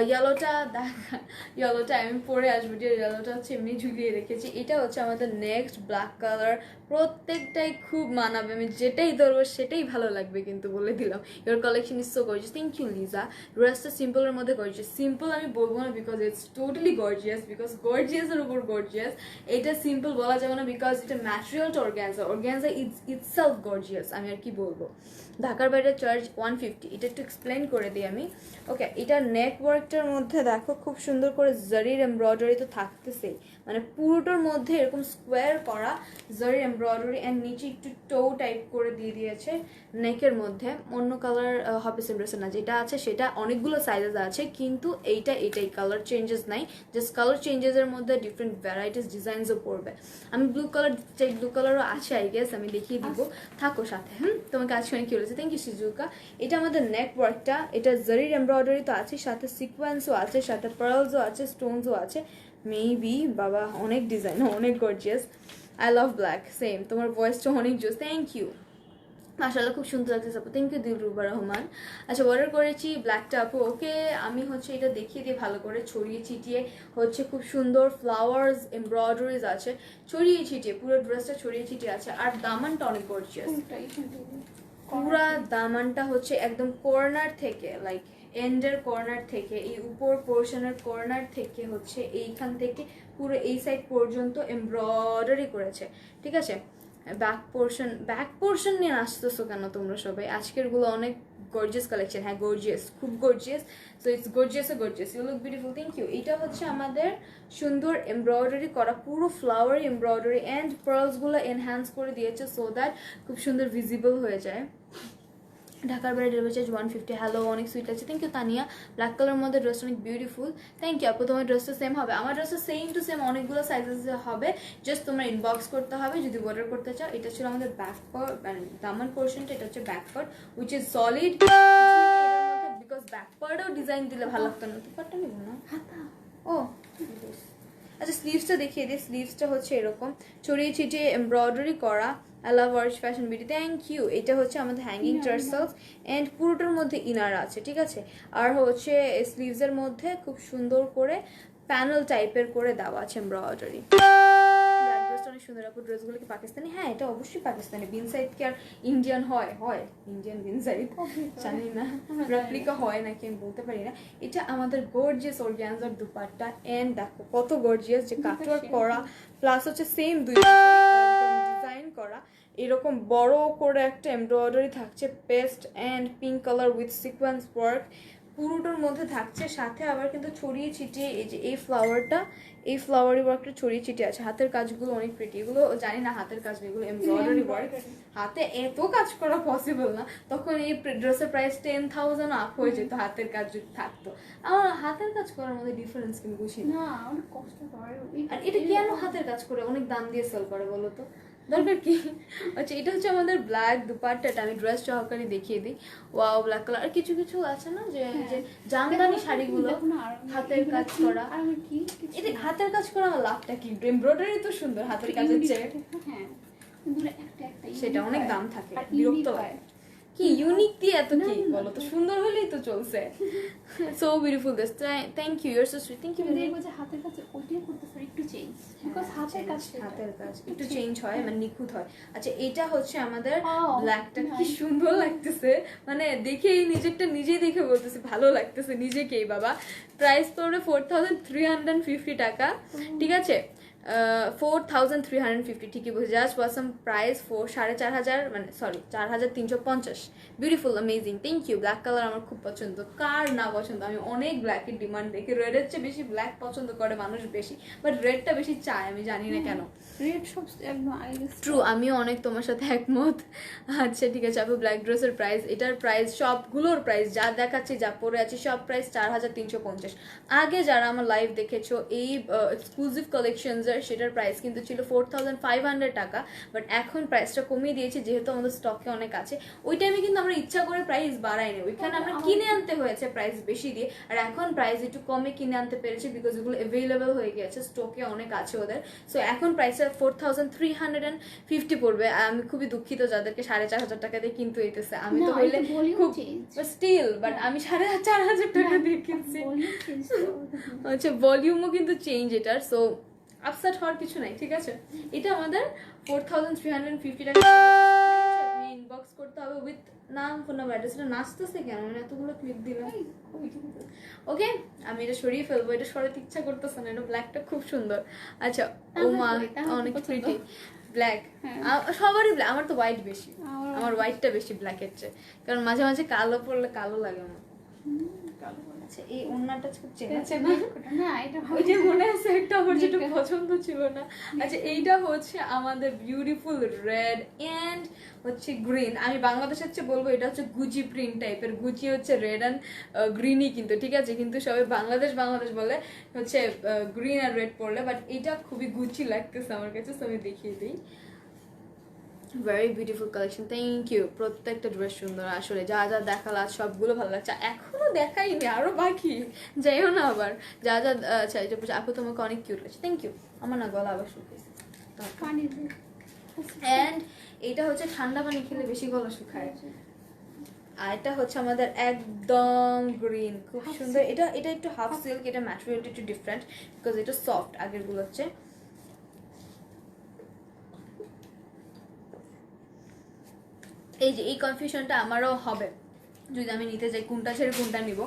ইয়েলোটা আমি পরে আসবো, যে ইয়েলোটা হচ্ছে এমনি ঝুলিয়ে রেখেছি। এটা হচ্ছে আমাদের নেক্সট ব্ল্যাক কালার, প্রত্যেকটাই খুব মানাবে, আমি যেটাই ধরবো সেটাই ভালো লাগবে, কিন্তু বলে দিলাম। Your collection is so gorgeous, thank you Liza. ড্রেসটা সিম্পলের মধ্যে গর্জিয়াস, সিম্পল আমি বলবো না because it's totally gorgeous, because গর্জিয়াসের উপর গর্জিয়াস। এটা সিম্পল বলা যাবে না বিকজ এটা ম্যাটেরিয়ালটা অর্গ্যানজা, অর্গ্যানজা ইটসেলফ গর্জিয়াস। আমি আর কি বলবো। ঢাকার বাইরে চার্জ 150, এটা একটু এক্সপ্লেন করে দিই আমি। ওকে, এটা নেটওয়ার্কটার মধ্যে দেখো খুব সুন্দর করে জারির এমব্রয়ডারি তো থাকতেছেই, মানে পুরোটার মধ্যে এরকম স্কোয়ার করা জারির এমব্রয়ডারি, অ্যান্ড নিচে একটু টো টাইপ করে দিয়ে দিয়েছে নেকের মধ্যে। অন্য কালার হবে সেমব্রেসে না, যেটা আছে সেটা অনেকগুলো সাইজেস আছে, কিন্তু এইটাই কালার চেঞ্জেস নাই, জাস্ট কালার চেঞ্জেসের মধ্যে ডিফারেন্ট ভ্যারাইটিস ডিজাইনসও পড়বে। আমি ব্লু কালার চাই, ব্লু কালারও আছে আই গেস, আমি দেখিয়ে দিব, থাকো সাথে। তোমাকে আজকে অনেক কি বলেছে, থ্যাংক ইউ সিজুকা। এটা আমাদের নেক ওয়ার্কটা, এটা জারির এমব্রয়ডারি তো আছে, সাথে সিকোয়েন্সও আছে, সাথে পার্লসও আছে, স্টোনসও আছে, মেবি বাবা অনেক ডিজাইন, অনেক gorgeous. I love black, same, তোমার ভয়েসটা অনেক জোস, থ্যাংক ইউ। মাশাআল্লাহ খুব সুন্দর লাগছে আপু, থ্যাংক ইউ দিলরুবা রহমান। আচ্ছা, অর্ডার করেছি ব্ল্যাকটা আপু। ওকে, আমি হচ্ছে এটা দেখিয়ে দিয়ে ভালো করে ছড়িয়ে ছিটিয়ে হচ্ছে খুব সুন্দর ফ্লাওয়ার্স এমব্রয়ডারিজ আছে, ছড়িয়ে ছিটিয়ে পুরো ড্রেসটা ছড়িয়ে ছিটিয়ে আছে। আর দামানটা অনেক গর্জিয়াস, পুরা দামানটা হচ্ছে একদম কর্নার থেকে লাইক এন্ডের কর্নার থেকে, এই উপর পোর্শনের কর্নার থেকে হচ্ছে এইখান থেকে পুরো এই সাইড পর্যন্ত এমব্রয়ডারি করেছে, ঠিক আছে। ব্যাক পোর্শন নিয়ে আসতেছো কেন তোমরা সবাই? আজকেরগুলো অনেক গর্জিয়াস কালেকশন, হ্যাঁ গর্জিয়াস, খুব gorgeous. So it's gorgeous, you look beautiful, thank you. এটা হচ্ছে আমাদের সুন্দর এমব্রয়ডারি করা, পুরো ফ্লাওয়ার এমব্রয়ডারি অ্যান্ড পার্লসগুলো এনহ্যান্স করে দিয়েছে সো দ্যাট খুব সুন্দর ভিজিবল হয়ে যায়। ঢাকার বাইরে ডেলিভারি চার্জ 150। হ্যালো, অনেক সুইট আছে, thank you Tania. Black colour মধ্যে ড্রেসটা অনেক বিউটিফুল, থ্যাংক ইউ আপু। তোমার ড্রেসটা সেম হবে, আমার ড্রেসটা সেম টু সেম অনেকগুলো সাইজেস হবে, জাস্ট তোমরা ইনবক্স করতে হবে যদি অর্ডার করতে চাও। এটা ছিল আমাদের ব্যাক পার্ট, মানে দামান পোর্শনটা, এটা হচ্ছে back part which is solid, because back পার্টেও ডিজাইন দিলে ভালো লাগতো না। দুপাট্টা নিব না, ও আচ্ছা স্লিভসটা দেখিয়ে দিই। স্লিভসটা হচ্ছে এরকম ছড়িয়ে ছিটিয়ে এমব্রয়ডারি করা। I love wars fashion beauty, thank you. এটা হচ্ছে আমাদের হ্যাঙ্গিং টার্সেলস অ্যান্ড পুরোটার মধ্যে ইনার আছে, ঠিক আছে। আর হচ্ছে স্লিভসের মধ্যে খুব সুন্দর করে প্যানেল টাইপের করে দেওয়া আছে এমব্রয়ডারি। অনেক সুন্দর আপু। ড্রেসগুলো কি পাকিস্তানি? হ্যাঁ এটা অবশ্যই পাকিস্তানি। বিন সাইড কি আর ইন্ডিয়ান হয়? হয় ইন্ডিয়ান বিন সাইড, জানি না রেপ্লিকা হয় নাকি আমি বলতে পারি না। এটা আমাদের গর্জিয়াস অর্গানজার দুপাট্টা এন্ড দেখো কত গর্জিয়াস, যে কাটওয়ার্ক করা প্লাস হচ্ছে সেম দুই ডিজাইন করা, এরকম বড় করে একটা এমব্রয়ডারি থাকছে, paste and pink colour with sequence work পুরোটার মধ্যে থাকছে। সাথে আবার কিন্তু ছড়িয়ে ছিটিয়ে এই যে এই ফ্লাওয়ারটা, এই ফ্লাওয়ারি ওয়ার্কটা ছড়িয়ে ছিটিয়ে আছে। হাতের কাজগুলো অনেক প্রিটি, এগুলো জানি না হাতের কাজ, এগুলো এমব্রয়ডারি ওয়ার্ক, হাতে এত কাজ করা পসিবল না। তখন এই ড্রেসের প্রাইস 10,000 আপ হয়ে যেত হাতের কাজ যদি থাকতো। আমার হাতের কাজ করার মধ্যে ডিফারেন্স কিন্তু বুঝি না, অনেক কষ্ট করে। আর এটা কেন হাতের কাজ করে অনেক দাম দিয়ে সেল করে বলো তো, দরকার কি? আচ্ছা এটা হচ্ছে আমাদের ব্ল্যাক দুপাট্টাটা, আমি ড্রেস সহকারে দেখিয়ে দিই। Wow black colour. আর কিছু কিছু আছে না যে যে জামদানি শাড়িগুলো হাতের কাজ করা, এটা হাতের কাজ করা আমার লাভটা কি? এমব্রয়ডারি তো সুন্দর হাতের কাজের চেয়ে, সেটা অনেক দাম থাকে, বিরক্ত লাগে। কি ইউনিক দিয়ে এত কি বলো তো, সুন্দর হলেই তো চলছে। So beautiful this, thank you, you are so sweet, thank you. হাতের কাজ ওইটাই করতে পারি একটু চেঞ্জ, বিকজ হাতের কাজ একটু চেঞ্জ হয়, মানে নিখুঁত হয়। আচ্ছা এটা হচ্ছে আমাদের ব্ল্যাকটা, কি সুন্দর লাগতেছে, মানে দেখেই নিজেরটা নিজেই দেখে বলতেছে ভালো লাগতেছে নিজেকেই। বাবা প্রাইস পড়বে 4,350 টাকা, ঠিক আছে। 4,350, ঠিকই বুঝে জাস্ট ওয়াসাম প্রাইস 4,500, মানে sorry 4,350। Beautiful, amazing, thank you. Black colour আমার খুব পছন্দ, কার না পছন্দ? আমি অনেক ব্ল্যাকের ডিমান্ড দেখি, রেডের চেয়ে বেশি ব্ল্যাক পছন্দ করে মানুষ বেশি, বাট রেডটা বেশি চায়, আমি জানি না কেন। রেড সব একদম ট্রু, আমিও অনেক তোমার সাথে একমত। আচ্ছা ঠিক আছে আপু, ব্ল্যাক ড্রেসের প্রাইস, এটার প্রাইস সবগুলোর প্রাইস যা দেখাচ্ছি যা পরে আছে সব প্রাইস 4,350। আগে যারা আমার লাইভ দেখেছো এই এক্সক্লুসিভ কালেকশনস সেটার প্রাইস কিন্তু ছিল 4,500 টাকা, বাট এখন প্রাইসটা কমিয়ে দিয়েছি যেহেতু আমাদের স্টকে অনেক আছে। ওই টাইমে কিন্তু আমরা ইচ্ছা করে প্রাইস বাড়াইনি, ওইখানে আমরা কিনে আনতে হয়েছে প্রাইস বেশি দিয়ে, আর এখন প্রাইস একটু কমে কিনে আনতে পেরেছি বিকজ এগুলো অ্যাভেলেবেল হয়ে গেছে, স্টকে অনেক আছে ওদের। সো এখন প্রাইসটা 4,350 পড়বে। আমি খুবই দুঃখিত যাদেরকে 4,500 টাকা দিয়ে কিনতে হইতেছে, আমি তো হইলে খুব স্টিল, বাট আমি 4,500 টাকা দিয়ে কিনছি। আচ্ছা ভলিউমও কিন্তু চেঞ্জ এটার, সো আপসেট হওয়ার কিছু নাই, ঠিক আছে। এটা আমাদের 4,350 টাকা, ইনবক্স করতে হবে উইথ নাম, ফোন নাম্বার, অ্যাড্রেস। এটা নাচতেছে কেন, মানে এতগুলো ক্লিপ দিলাম। ওকে আমি এটা সরিয়ে ফেলবো, এটা সরাতে ইচ্ছা করতেছে না, এটা ব্ল্যাকটা খুব সুন্দর। আচ্ছা ও মা অনেক প্রিটি ব্ল্যাক, সবারই ব্ল্যাক, আমার তো হোয়াইট বেশি, আমার হোয়াইটটা বেশি ব্ল্যাকের চেয়ে, কারণ মাঝে মাঝে কালো পরলে কালো লাগে আমার। আচ্ছা এই ওন্নাটা খুব চেনা চেনা না, এটা ওই যে মনে আছে একটা আমার যেটা পছন্দ ছিল না। আচ্ছা এইটা হচ্ছে আমাদের বিউটিফুল রেড এন্ড হচ্ছে গ্রিন, আমি বাংলাদেশের চেয়ে বলবো এটা হচ্ছে গুচি প্রিন্ট টাইপের, গুচি হচ্ছে রেড অ্যান্ড গ্রিনই কিন্তু, ঠিক আছে, কিন্তু সবাই বাংলাদেশ বাংলাদেশ বলে হচ্ছে গ্রিন আর রেড পরলে, বাট এটা খুবই গুচি লাগতেছে আমার কাছে, তো আমি দেখিয়ে দিই। Very beautiful collection, thank you. প্রত্যেকটা ড্রেস সুন্দর, আসলে যা যা দেখালা সবগুলো ভালো লাগছে, এখনো দেখাইনি আরো বাকি, যাইও না আবার যা যা। আচ্ছা এটা আপু তোমাকে অনেক কিউট লাগছে, থ্যাংক ইউ। আমার না গলা আবার শুকিয়েছে, অ্যান্ড এইটা হচ্ছে ঠান্ডা পানি খেলে বেশি গলা শুকায়। আর এটা হচ্ছে আমাদের একদম গ্রিন, খুব সুন্দর। এটা এটা একটু হাফ সিল্ক, এটা ম্যাটেরিয়ালটা একটু ডিফারেন্ট বিকজ এটা সফট, আগের গুলো হচ্ছে। এই যে এই কনফিউশনটা আমারও হবে যদি আমি নিতে যাই কোনটা ছেড়ে কোনটা নিব,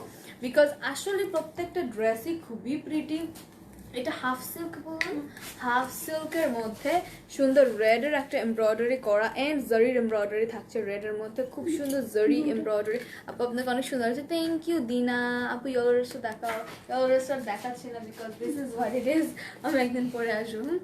বিকজ আসলে প্রত্যেকটা ড্রেসই খুবই প্রিটি। এটা হাফ সিল্ক বললাম, হাফ সিল্কের মধ্যে সুন্দর রেডের একটা এমব্রয়ডারি করা এন্ড জরির এমব্রয়ডারি থাকছে রেডের মধ্যে, খুব সুন্দর জরি এমব্রয়ডারি। আপু আপনাকে অনেক সুন্দর হয়েছে, থ্যাংক ইউ দিনা আপু। ইয়েলো ড্রেসটা দেখাও, ইয়েলো ড্রেসটা দেখাচ্ছি না because this is what it is, আমি একদিন পরে আসবো।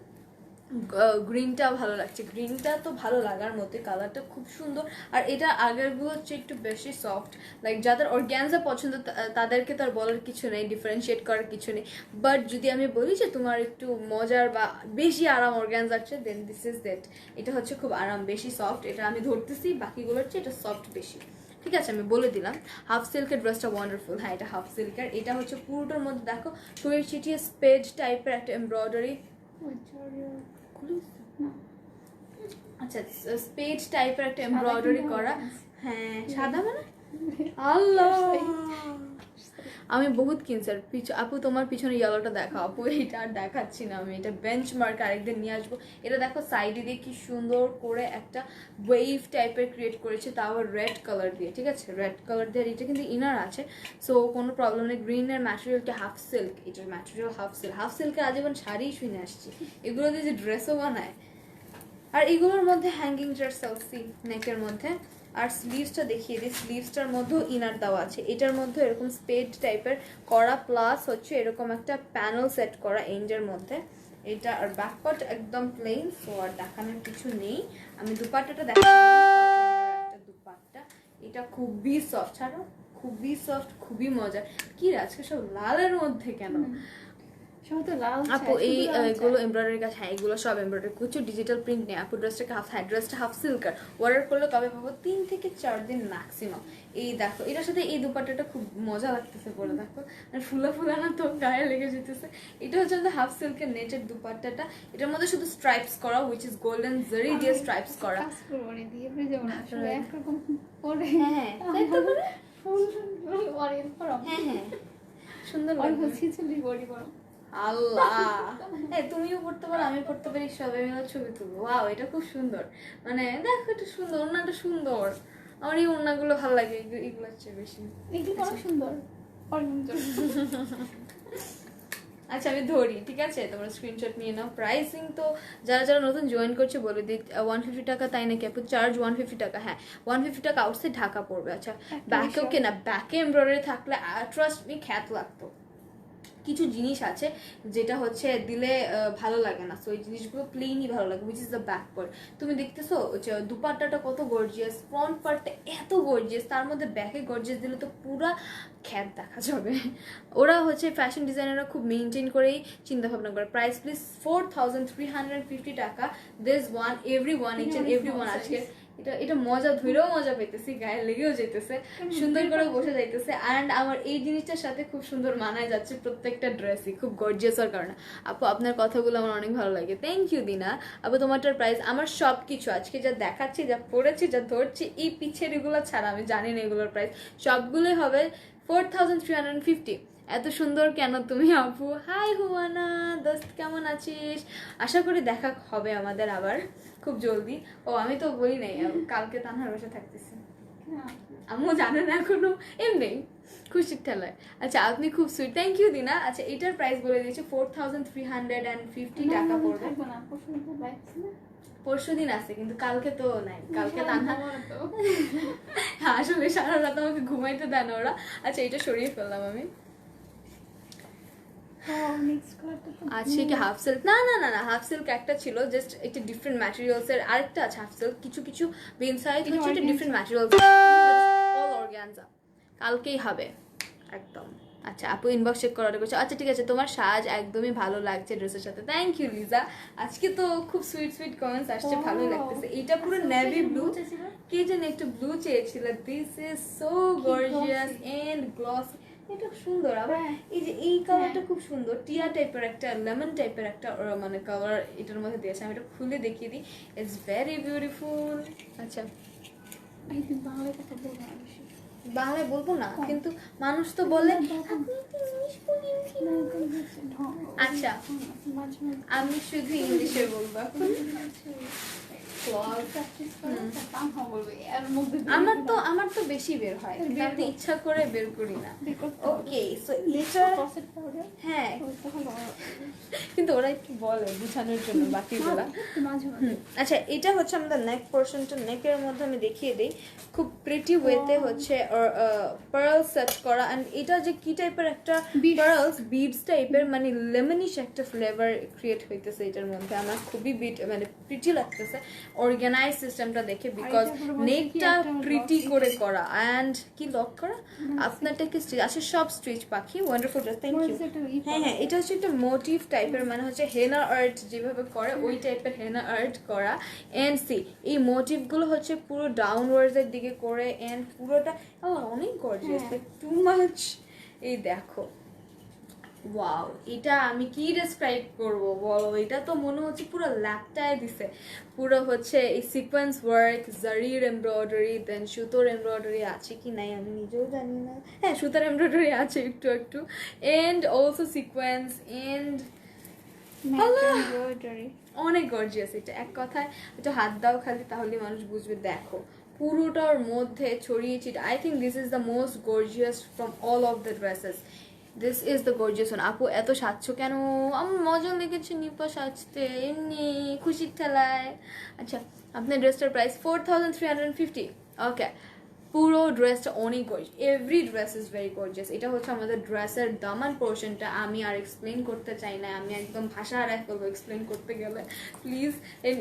গ্রিনটা ভালো লাগছে, গ্রিনটা তো ভালো লাগার মতো, কালারটা খুব সুন্দর। আর এটা আগেরগুলো হচ্ছে একটু বেশি সফট, লাইক যাদের অর্গ্যানজা পছন্দ তাদেরকে তো আর বলার কিছু নেই, ডিফারেন্সিয়েট করার কিছু নেই। বাট যদি আমি বলি যে তোমার একটু মজার বা বেশি আরাম অর্গ্যানজার চেয়ে, দেন দিস ইজ দ্যাট। এটা হচ্ছে খুব আরাম, বেশি সফট, এটা আমি ধরতেছি, বাকিগুলোর চেয়ে এটা সফট বেশি। ঠিক আছে, আমি বলে দিলাম। হাফ সিল্কের ড্রেসটা ওয়ান্ডারফুল, হ্যাঁ এটা হাফ সিল্কের। এটা হচ্ছে পুরোটার মধ্যে দেখো শরীর ছিটিয়ে স্পেজ টাইপের একটা এমব্রয়ডারি, আচ্ছা স্পেজ টাইপের একটা এমব্রয়ডারি করা। হ্যাঁ সাদা মানে আল্লাহ, আমি বহুত কিনছি। আর আপু তোমার পিছনে ইয়েলোটা দেখো আপু, এটা আর দেখাচ্ছি না আমি, এটা বেঞ্চমার্ক আরেকদিন নিয়ে আসবো। এটা দেখো সাইডে দিয়ে কি সুন্দর করে একটা ওয়েভ টাইপের ক্রিয়েট করেছে, তাও রেড কালার দিয়ে। ঠিক আছে, রেড কালার দিয়ে। এটা কিন্তু ইনার আছে, সো কোনো প্রবলেম নেই। গ্রিনের ম্যাটেরিয়ালটা হাফ সিল্ক, এটার ম্যাটেরিয়াল হাফ সিল্ক। হাফ সিল্কের আজীবন শাড়ি শুনে আসছি, এগুলো দিয়ে যে ড্রেসও বানায়। আর এগুলোর মধ্যে হ্যাঙ্গিং জারসেলসি নেকের মধ্যে। আর স্লিভসটা দেখিয়ে দিই, স্লিভসটার মধ্যেও ইনার দেওয়া আছে। এটার মধ্যে এরকম স্পেড টাইপের করা, প্লাস হচ্ছে এরকম একটা প্যানেল সেট করা এন্ডের মধ্যে এটা। আর ব্যাক পার্ট একদম প্লেন, সো আর দেখানোর কিছু নেই। আমি দুপাট্টাটা দেখাচ্ছি, একটা দুপাট্টা, এটা খুবই সফট, ছাড়ো খুবই সফট, খুবই মজা। কি আজকে সব লালের মধ্যে কেন আপু? এইগুলো এমব্রয়ডারি কাজ, হ্যাঁ এগুলো সব এমব্রয়ডারি, কিছু ডিজিটাল প্রিন্ট নেই আপু। ড্রেসটাকে হাফ, হ্যাঁ ড্রেসটা হাফ সিল্কার, অর্ডার করলে তবে পাবো 3 থেকে 4 দিন ম্যাক্সিমাম। এই দেখো এটার সাথে এই দুপাট্টাটা খুব মজা লাগতেছে পরে, দেখো মানে ফুলা ফুলা না তো গায়ে লেগে যেতেছে। এটা হচ্ছে আমাদের হাফ সিল্কের নেটের দুপাট্টাটা, এটার মধ্যে শুধু স্ট্রাইপস করা, উইচ ইজ গোল্ডেন জরি দিয়ে স্ট্রাইপস করা। হ্যাঁ হ্যাঁ সুন্দর আল্লাহ। হ্যাঁ তুমিও পড়তে পারো, আমি পড়তে পারি, সবাই মিলে ছবি তুলবো। ওয়াও এটা খুব সুন্দর, মানে দেখো এটা সুন্দর, ওড়নাটা সুন্দর। আমার এই ওড়নাগুলো ভালো লাগে, এগুলোর চেয়ে বেশি। সুন্দর। আচ্ছা আমি ধরি, ঠিক আছে, তোমরা স্ক্রিনশট নিয়ে নাও। প্রাইসিং তো যারা যারা নতুন জয়েন করছে বলে দিই, 150 টাকা, তাই নাকি আপু? চার্জ 150 টাকা, হ্যাঁ 150 টাকা আউটসাইড ঢাকা পড়বে। আচ্ছা ব্যাকেও কেনা, ব্যাকে এমব্রয়ডারি থাকলে ট্রাস্ট মি খ্যাত লাগতো। কিছু জিনিস আছে যেটা হচ্ছে দিলে ভালো লাগে না, সো এই জিনিসগুলো প্লেনই ভালো লাগে, which is the back part. তুমি দেখতেছো দুপাট্টাটা কত গর্জিয়াস, ফ্রন্ট পার্টটা এত গর্জিয়াস, তার মধ্যে ব্যাকে গর্জিয়াস দিলে তো পুরা খ্যাত দেখা যাবে। ওরা হচ্ছে ফ্যাশন ডিজাইনাররা খুব মেনটেন করেই চিন্তা ভাবনা করে। প্রাইস প্লিজ 4350 টাকা। This one every one, each and every one. আজকে এটা মজা ধরেও মজা পেতেছি, গায়ে লেগেও যেতেছে, সুন্দর করে বসে যাইতেছে। অ্যান্ড আমার এই জিনিসটার সাথে খুব সুন্দর মানায় যাচ্ছে প্রত্যেকটা ড্রেসই, খুব গর্জিয়াস হওয়ার কারণে। আপু আপনার কথাগুলো আমার অনেক ভালো লাগে, থ্যাংক ইউ দিনা আপু। তোমারটার প্রাইস আমার সব কিছু আজকে যা দেখাচ্ছি, যা পড়েছি, যা ধরছি, এই পিছের এগুলো ছাড়া আমি জানি না এগুলোর প্রাইস, সবগুলোই হবে 4350। এত সুন্দর কেন তুমি আপু? হাই হুয়ানা দোস্ত, কেমন আছিস? আশা করি দেখা হবে আমাদের আবার খুব জলদি। ও আমি তো বলি নাই, কালকে তানহার বসে থাকতেছি, আমিও জানেন এখনো, এমনি খুশির ঠেলায়। আচ্ছা আপনি খুব সুইট, থ্যাংক ইউ দিনা। আচ্ছা এটার প্রাইস বলে দিয়েছি 4350 টাকা পড়বে। পরশু দিন আছে কিন্তু কালকে তো নাই, কালকে তানহা আসলে সারা রাত আমাকে ঘুমাইতে দেন ওরা। আচ্ছা এটা সরিয়ে ফেললাম আমি। আজকে কি হাফ সিল্ক? না না না না, হাফ সিল্ক একটা ছিল, জাস্ট এটা ডিফারেন্ট ম্যাটেরিয়ালস এর। আরেকটা আছে হাফ সিল্ক, কিছু কিছু ইনসাইড হচ্ছে এটা ডিফারেন্ট ম্যাটেরিয়ালস, অল অর্গানজা। কালকেই হবে একদম। আচ্ছা আপু ইনবক্স চেক করার করছে। আচ্ছা ঠিক আছে, তোমার সাজ একদমই ভালো লাগছে ড্রেসের সাথে, থ্যাংক ইউ লিজা। আজকে তো খুব সুইট সুইট কমেন্টস আসছে, ভালোই লাগতেছে। এটা পুরো নেভি ব্লু, কে যেন একটু ব্লু চেয়েছিল। This is so gorgeous and glossy, এটা সুন্দর। আবার এই যে এই কালারটা খুব সুন্দর, টিয়া টাইপের একটা, লেমন টাইপের একটা মানে কালার এটার মধ্যে দিয়েছে। আমি এটা খুলে দেখিয়ে দিই, ইটস ভেরি বিউটিফুল। আচ্ছা বাংলায় বলবো না, কিন্তু মানুষ তো বলে। আচ্ছা আমি শুধু ইংলিশে বলবো। ফ্লগ প্র্যাকটিস করে তারপর বলবে এর মধ্যে আমার তো বেশি বের হয়, কিন্তু আমি ইচ্ছা করে বের করি না। ওকে, সো এটা কসেট পাউডার হ্যাঁ, তখন কিন্তু ওরা একটু বলে বুঝানোর জন্য বাকিগুলা। মাঝে মাঝে আচ্ছা, এটা হচ্ছে আমাদের নেক পোর্শনটা। নেকের মধ্যে আমি দেখিয়ে দিই, খুব প্রিটি ওয়েতে হচ্ছে পার্ল সেট করা। অ্যান্ড এটা যে কি টাইপের একটা পার্লস বিডস টাইপের, মানে লেমনিশ একটা ফ্লেভার ক্রিয়েট হইতেছে এটার মধ্যে। আমার খুবই মানে প্রিটি লাগতেছে অর্গানাইজ সিস্টেমটা দেখে, বিকজ নেকটা প্রিটি করে করা। অ্যান্ড কি লক করা আপনারটা কি স্টিচ আছে, সব স্টিচ পাখি, ওয়ান্ডারফুল ড্রেস, থ্যাংক ইউ। হ্যাঁ হ্যাঁ, এটা হচ্ছে একটা মোটিভ টাইপের, মানে হচ্ছে হেনা আর্ট যেভাবে করে ওই টাইপের হেনা আর্ট করা। এন্ড সি এই মোটিভগুলো হচ্ছে পুরো ডাউনওয়ার্ডসের দিকে করে, এন্ড পুরোটা অনেক গর্জিয়াস, টু মাচ। এই দেখো, ওয়াও, এটা আমি কি ডেসক্রাইব করব বলো, এটা তো মনে হচ্ছে পুরো ল্যাপটায় দিছে। পুরো হচ্ছে এই সিকোয়েন্স ওয়ার্ক, জারির এমব্রয়ডারি, দেন সুতোর এমব্রয়ডারি আছে কি নাই আমি নিজেও জানি না। হ্যাঁ, সুতোর এমব্রয়ডারি আছে একটু একটু, এন্ড অলসো সিকোয়েন্স, এন্ড অনেক গর্জিয়াস। এটা এক কথায় একটু হাত দাও খালি, তাহলে মানুষ বুঝবে। দেখো পুরোটার মধ্যে ছড়িয়ে ছিটে, I think this is the most gorgeous from all of the dresses. This is the gorgeous one. আপু এত সাজছো কেন? আমার মজা লেগেছে নিপা সাজতে, এমনি খুশির ঠেলায়। আচ্ছা, আপনার ড্রেসটার প্রাইস 4350। ওকে, পুরো ড্রেসটা অনেক gorgeous, every dress is very gorgeous. এটা হচ্ছে আমাদের ড্রেসের দামান পোর্শনটা। আমি আর এক্সপ্লেন করতে চাই না, আমি একদম ভাষা হারাই ফেলবো এক্সপ্লেন করতে গেলে, প্লিজ।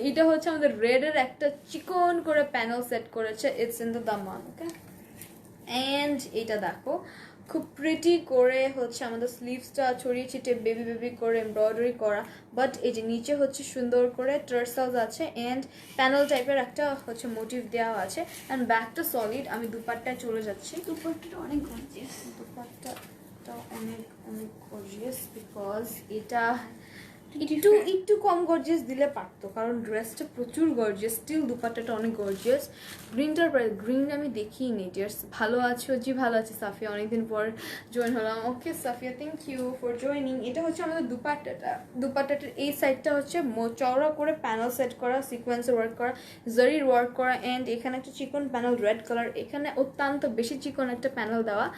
এটা হচ্ছে আমাদের রেডের একটা চিকন করে প্যানেল সেট করেছে, it's in the Daman. Okay, and এটা দেখো খুব প্রিটি করে হচ্ছে আমাদের স্লিভসটা ছড়িয়ে ছিটে বেবি বেবি করে এমব্রয়ডারি করা। বাট এই যে নিচে হচ্ছে সুন্দর করে টার্সেলস আছে, অ্যান্ড প্যানেল টাইপের একটা হচ্ছে মোটিভ দেওয়া আছে। অ্যান্ড ব্যাকটা সলিড। আমি দুপাট্টায় চলে যাচ্ছি। দুপাট্টাটা অনেক গর্জিয়াস, দুপাট্টাটা অনেক অনেক গর্জিয়াস, বিকজ এটা একটু কম গর্জিয়াস দিলে পারতো, কারণ ড্রেসটা প্রচুর গর্জিয়াস। স্টিল দুপাট্টাটা অনেক গর্জিয়াস। গ্রিনটার প্রাইস, গ্রিন আমি দেখিনি ডিয়ার্স। ভালো আছো? জি ভালো আছে সাফিয়া, অনেকদিন পর জয়েন হলাম। Okay Safia, thank you for joining. এটা হচ্ছে আমাদের দুপাট্টাটার এই সাইডটা হচ্ছে চওড়া করে প্যানেল সেট করা, সিকোয়েন্সের ওয়ার্ক করা, জারির ওয়ার্ক করা, অ্যান্ড এখানে একটা চিকন প্যানেল রেড কালার, এখানে অত্যন্ত বেশি চিকন একটা প্যানেল দেওয়া।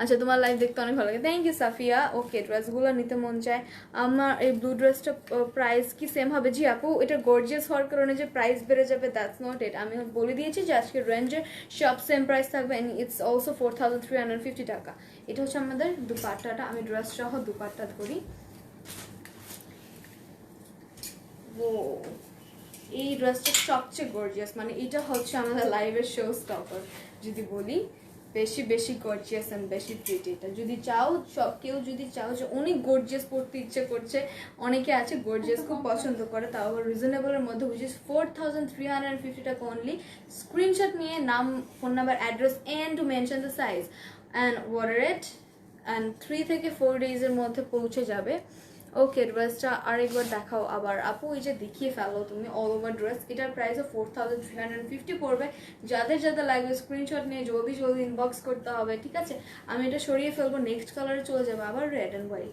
আচ্ছা, তোমার লাইভ দেখতে অনেক ভালো লাগে, থ্যাংক ইউ সাফিয়া। ওকে, ড্রেসগুলো নিতে মন চায় আমার। এই ব্লু ড্রেসটা প্রাইস কি সেম হবে? জি আপু, এটা গর্জিয়াস হওয়ার কারণে যে প্রাইস বেড়ে যাবে দ্যাটস নট ইট। আমি বলে দিয়েছি যে আজকে রেঞ্জের সব সেম প্রাইস থাকবে, এন্ড ইটস অলসো 4350 টাকা। এটা হচ্ছে আমাদের দুপাট্টাটা। আমি ড্রেস সহ দুপাট্টা ধরি। ও, এই ড্রেসটা সবচেয়ে গর্জিয়াস, মানে এটা হচ্ছে আমাদের লাইভের শো স্টপার যদি বলি। বেশি বেশি গর্জিয়াস অ্যান্ড বেশি প্রিটি। এটা যদি চাও, কেউ যদি চাও যে অনেক গর্জিয়াস পড়তে ইচ্ছে করছে, অনেকে আছে গর্জিয়াস খুব পছন্দ করে, তাও আবার রিজনেবলের মধ্যে, উইচ ইজ 4350 টাকা অনলি। স্ক্রিনশট নিয়ে নাম, phone number, address, and two mention the size and order it, and 3 থেকে 4 ডেজের মধ্যে পৌঁছে যাবে। ওকে, ড্রেসটা আরেকবার দেখাও আবার আপু। এই যে দেখিয়ে ফেলো তুমি অল ওভার ড্রেস। এটার প্রাইসও 4350 পড়বে। যাদের যাদের লাগবে স্ক্রিনশট নিয়ে জলদি জলদি ইনবক্স করতে হবে, ঠিক আছে? আমি এটা সরিয়ে ফেলবো, নেক্সট কালারে চলে যাবে আবার, red and white.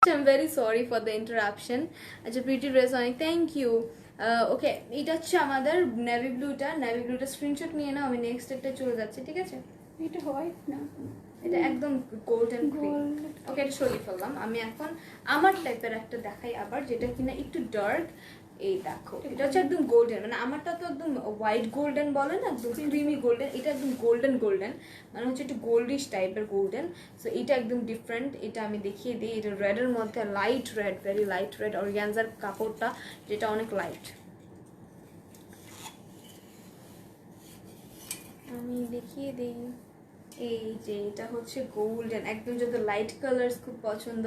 I'm very sorry for the interruption. আচ্ছা, প্রিটি ড্রেস অনেক, থ্যাংক ইউ। ওকে, এটা হচ্ছে আমাদের নেভি ব্লুটা স্ক্রিনশট নিয়ে নাও। আমি নেক্সট একটা চলে যাচ্ছি, ঠিক আছে? এটা হোয়াইট না, এটা একদম গোল্ডেন ক্রিম। ওকে, এটা সরিয়ে ফেললাম। আমি এখন আমার টাইপের একটা দেখাই আবার, যেটা কিনা একটু ডার্ক। এই দেখো, এটা হচ্ছে একদম গোল্ডেন, মানে আমারটা তো একদম হোয়াইট গোল্ডেন বলে না, একদম ক্রিমি গোল্ডেন। এটা একদম গোল্ডেন, মানে হচ্ছে একটু গোল্ডিশ টাইপের গোল্ডেন। সো এটা একদম ডিফারেন্ট। এটা আমি দেখিয়ে দিই। এটা রেডের মধ্যে light red, very light red, organza কাপড়টা যেটা অনেক লাইট। আমি দেখিয়ে দিই। এই যে এটা হচ্ছে গোল্ডেন, একদম যদি লাইট কালার্স খুব পছন্দ,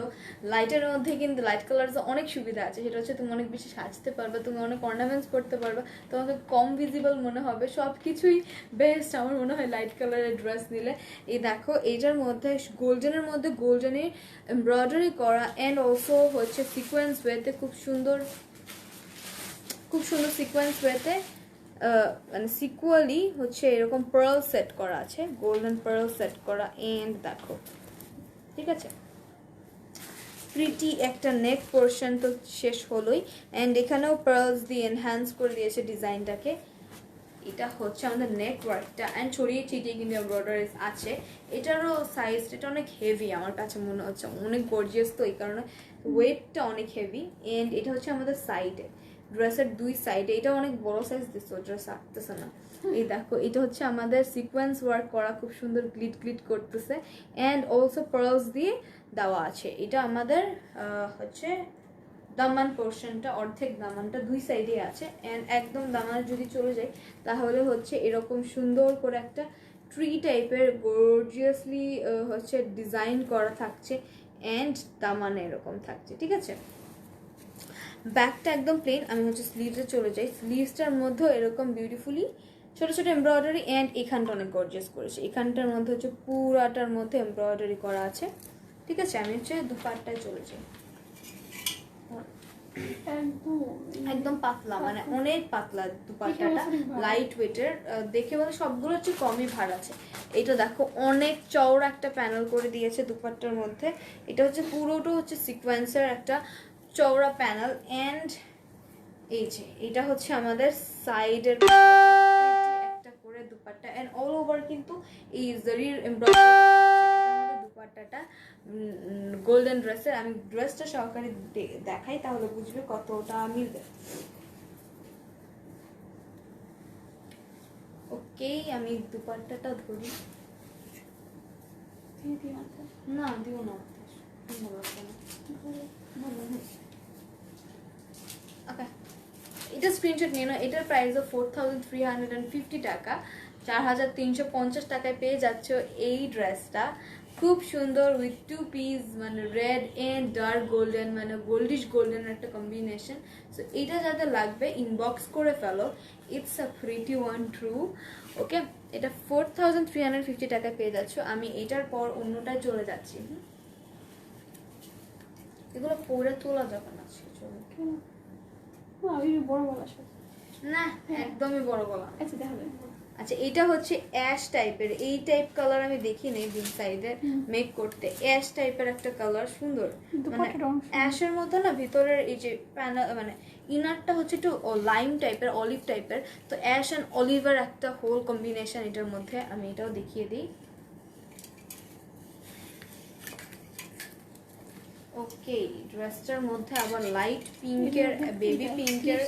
লাইটের মধ্যে কিন্তু লাইট কালার্স অনেক সুবিধা আছে। সেটা হচ্ছে তুমি অনেক বেশি সাজতে পারবে, তুমি অনেক অর্নামেন্টস করতে পারবে, তোমাকে কম ভিজিবল মনে হবে, সব কিছুই বেস্ট আমার মনে হয় লাইট কালারের ড্রেস নিলে। এই দেখো, এইটার মধ্যে গোল্ডেনের এমব্রয়ডারি করা, অ্যান্ড অলসো হচ্ছে সিকোয়েন্স ওয়েতে খুব সুন্দর সিকোয়েন্স ওয়েতে, মানে সিকুয়ালি হচ্ছে এরকম পার্ল সেট করা আছে, গোল্ডেন পার্ল সেট করা। এন্ড দেখো, ঠিক আছে, প্রিটি একটা নেক পোর্শন তো শেষ হলোই, অ্যান্ড এখানেও পার্লস দিয়ে এনহ্যান্স করে দিয়েছে ডিজাইনটাকে। এটা হচ্ছে আমাদের নেক ওয়ার্কটা, অ্যান্ড ছড়িয়ে ছিটিয়ে কিন্তু এমব্রয়ডারিজ আছে। এটারও সাইজটা এটা অনেক হেভি আমার কাছে মনে হচ্ছে, অনেক গর্জিয়াস, তো এই কারণে ওয়েটটা অনেক হেভি। অ্যান্ড এটা হচ্ছে আমাদের সাইডে, ড্রেসের দুই সাইডে, এটা অনেক বড় সাইজ দিচ্ছে, ড্রেস আসতেছে না। এই দেখো, এটা হচ্ছে আমাদের সিকোয়েন্স ওয়ার্ক করা, খুব সুন্দর গ্লিট গ্লিট করতেছে, অ্যান্ড অলসো পার্লস দিয়ে দেওয়া আছে। এটা আমাদের হচ্ছে দামান পোর্শনটা, অর্ধেক দামানটা দুই সাইডে আছে, অ্যান্ড একদম দামান যদি চলে যায় তাহলে হচ্ছে এরকম সুন্দর করে একটা ট্রি টাইপের গর্জিয়াসলি হচ্ছে ডিজাইন করা থাকছে, অ্যান্ড দামানে এরকম থাকছে, ঠিক আছে। ব্যাকটা একদম প্লেন। আমি হচ্ছে স্লিভসে চলে যাই, স্লিভসটার মধ্যেও এরকম বিউটিফুলি ছোট ছোট এমব্রয়ডারি, অ্যান্ড এখানটা অনেক গর্জিয়াস করেছে, এখানটার মধ্যে হচ্ছে পুরাটার মধ্যে এমব্রয়ডারি করা আছে, ঠিক আছে। আমি হচ্ছে দুপাট্টায় চলে যাই। একদম পাতলা, মানে অনেক পাতলা দুপাট্টাটা, লাইট ওয়েটের, দেখে বলে সবগুলো হচ্ছে কমই ভার আছে। এটা দেখো অনেক চওড়া একটা প্যানেল করে দিয়েছে দুপাট্টার মধ্যে, এটা হচ্ছে পুরোটা হচ্ছে সিকোয়েন্সের একটা চওড়া প্যানেল, অ্যান্ড এই যে এটা হচ্ছে আমাদের সাইডের একটা করে দুপাট্টা, অ্যান্ড অল ওভার কিন্তু এই জরির এমব্রয়ডারি দুপাট্টাটা গোল্ডেন ড্রেসের। আমি ড্রেসটা সহকারে দেখাই তাহলে বুঝবে কতটা মিলবে। ওকে, আমি দুপাট্টাটা ধরি, না দিও না, ওকে। এটা স্ক্রিনশট নিয়ে নাও, এটার প্রাইসও 4350 টাকা, 4350 টাকায় পেয়ে যাচ্ছ এই ড্রেসটা। খুব সুন্দর উইথ টু পিস, মানে রেড এন্ড ডার্ক গোল্ডেন, মানে গোল্ডিশ গোল্ডেন একটা কম্বিনেশন। সো এটা যাদের লাগবে ইনবক্স করে ফেলো, it's a pretty one true. Okay, এটা 4350 টাকায় পেয়ে যাচ্ছ। আমি এটার পর অন্যটায় চলে যাচ্ছি। এগুলো পরে তোলা যাবে না, চলো না, একদমই বড় গলা। আচ্ছা, এটা হচ্ছে অ্যাশ টাইপের, এই টাইপ কালার আমি দেখি নেই বিন সাইডে মেক করতে। অ্যাশ টাইপের একটা কালার, সুন্দর, মানে অ্যাশের মতো না ভিতরের এই যে প্যানেল, মানে ইনারটা হচ্ছে একটু লাইম টাইপের, অলিভ টাইপের, তো অ্যাশ অ্যান্ড অলিভের একটা হোল কম্বিনেশন এটার মধ্যে। আমি এটাও দেখিয়ে দিই। ওকে, ড্রেসটার মধ্যে আবার লাইট পিঙ্কের, বেবি পিঙ্কের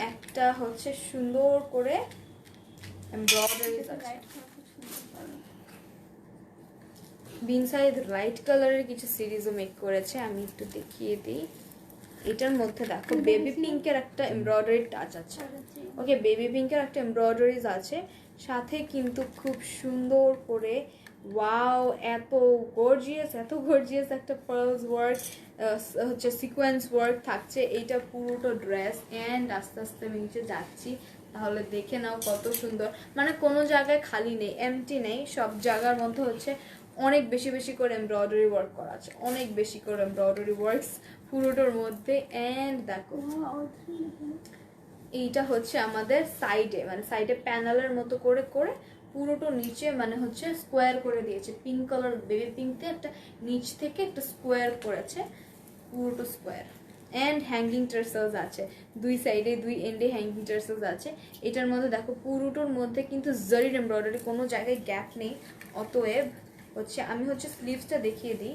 একটা হচ্ছে সুন্দর করে এমব্রয়ডারি আছে। বিনসাইড লাইট কালারের কিছু সিরিজও মেক করেছে, আমি একটু দেখিয়ে দিই। এটার মধ্যে দেখো বেবি পিঙ্কের একটা এমব্রয়ডারি টাচ আছে। ওকে, বেবি পিঙ্কের একটা এমব্রয়ডারিজ আছে, সাথে কিন্তু খুব সুন্দর করে ওয়াও, এত গর্জিয়াস একটা পার্লস ওয়ার্ক হচ্ছে সিকোয়েন্স ওয়ার্ক থাকছে এইটা পুরোটা ড্রেস। অ্যান্ড আস্তে আস্তে আমি নিচে যাচ্ছি, তাহলে দেখে নাও কত সুন্দর, মানে কোনো জায়গায় খালি নেই, এমটি নেই, সব জায়গার মধ্যে হচ্ছে অনেক বেশি বেশি করে এমব্রয়ডারি ওয়ার্ক করা আছে, অনেক বেশি করে এমব্রয়ডারি ওয়ার্কস পুরোটার মধ্যে। অ্যান্ড দেখো এইটা হচ্ছে আমাদের সাইডে, মানে সাইডে প্যানেলের মতো করে করে পুরোটা নিচে মানে হচ্ছে স্কোয়ার করে দিয়েছে, পিঙ্ক কালার বেবি পিঙ্কতে একটা নিচ থেকে একটা স্কোয়ার করেছে, পুরোটা স্কোয়ার। অ্যান্ড হ্যাঙ্গিং টার্সেলস আছে দুই সাইডে, দুই এন্ডে হ্যাঙ্গিং টার্সেলস আছে। এটার মধ্যে দেখো পুরোটার মধ্যে কিন্তু জরির এমব্রয়ডারি, কোনো জায়গায় গ্যাপ নেই। অতএব হচ্ছে আমি হচ্ছে স্লিভসটা দেখিয়ে দিই।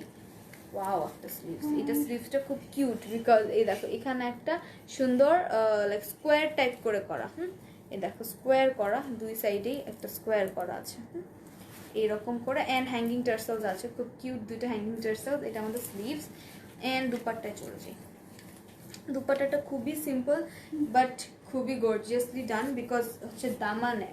ওয়াও, একটা স্লিভস, এটা স্লিভসটা খুব কিউট, বিকজ এই দেখো এখানে একটা সুন্দর লাইক স্কোয়ার টাইপ করে করা, এই দেখো স্কোয়ার করা, দুই সাইডেই একটা স্কোয়ার করা আছে এইরকম করে। অ্যান্ড হ্যাঙ্গিং টার্সেলস আছে, খুব কিউট দুইটা হ্যাঙ্গিং টার্সেলস। এটা আমাদের স্লিভস। অ্যান্ড দুপাট্টায় চলে যাই। দুপাট্টাটা খুবই সিম্পল বাট খুবই গর্জিয়াসলি ডান, বিকজ হচ্ছে দামানে,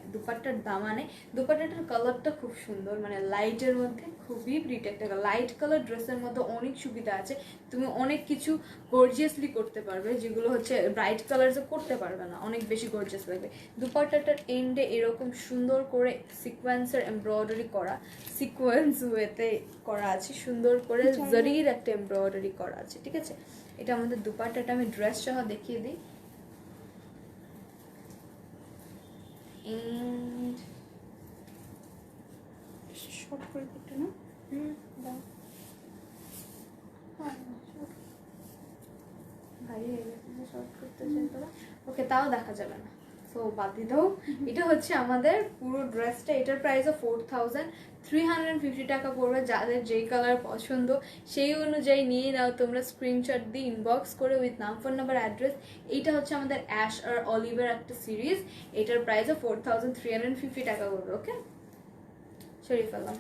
দুপাট্টাটার কালারটা খুব সুন্দর, মানে লাইটের মধ্যে খুবই প্রিটি একটা লাইট কালার। ড্রেসের মধ্যে অনেক সুবিধা আছে, তুমি অনেক কিছু গর্জিয়াসলি করতে পারবে, যেগুলো হচ্ছে ব্রাইট কালার্সে করতে পারবে না, অনেক বেশি গর্জিয়াস লাগবে। দুপাট্টাটার এন্ডে এরকম সুন্দর করে সিকোয়েন্সের এমব্রয়ডারি করা, সিকোয়েন্স ওয়েতে করা আছে, সুন্দর করে জরির একটা এমব্রয়ডারি করা আছে, ঠিক আছে। এটা আমাদের দুপাট্টাটা, আমি ড্রেস সহ দেখিয়ে দিই। শর্ট করে দিতে না, দাও বুঝতে চাই ওকে, তাও দেখা যাবে না, সো বাদ দিয়ে দাও। এটা হচ্ছে আমাদের পুরো ড্রেসটা, এটার প্রাইসও 4350 টাকা পড়বে। যাদের যেই কালার পছন্দ সেই অনুযায়ী নিয়ে নাও তোমরা, স্ক্রিনশট দিয়ে ইনবক্স করে উইথ নাম, ফোন নাম্বার, অ্যাড্রেস। এইটা হচ্ছে আমাদের অ্যাশ আর অলিভের একটা সিরিজ, এটার প্রাইসও 4350 টাকা পড়বে। ওকে, সরিয়ে ফেললাম।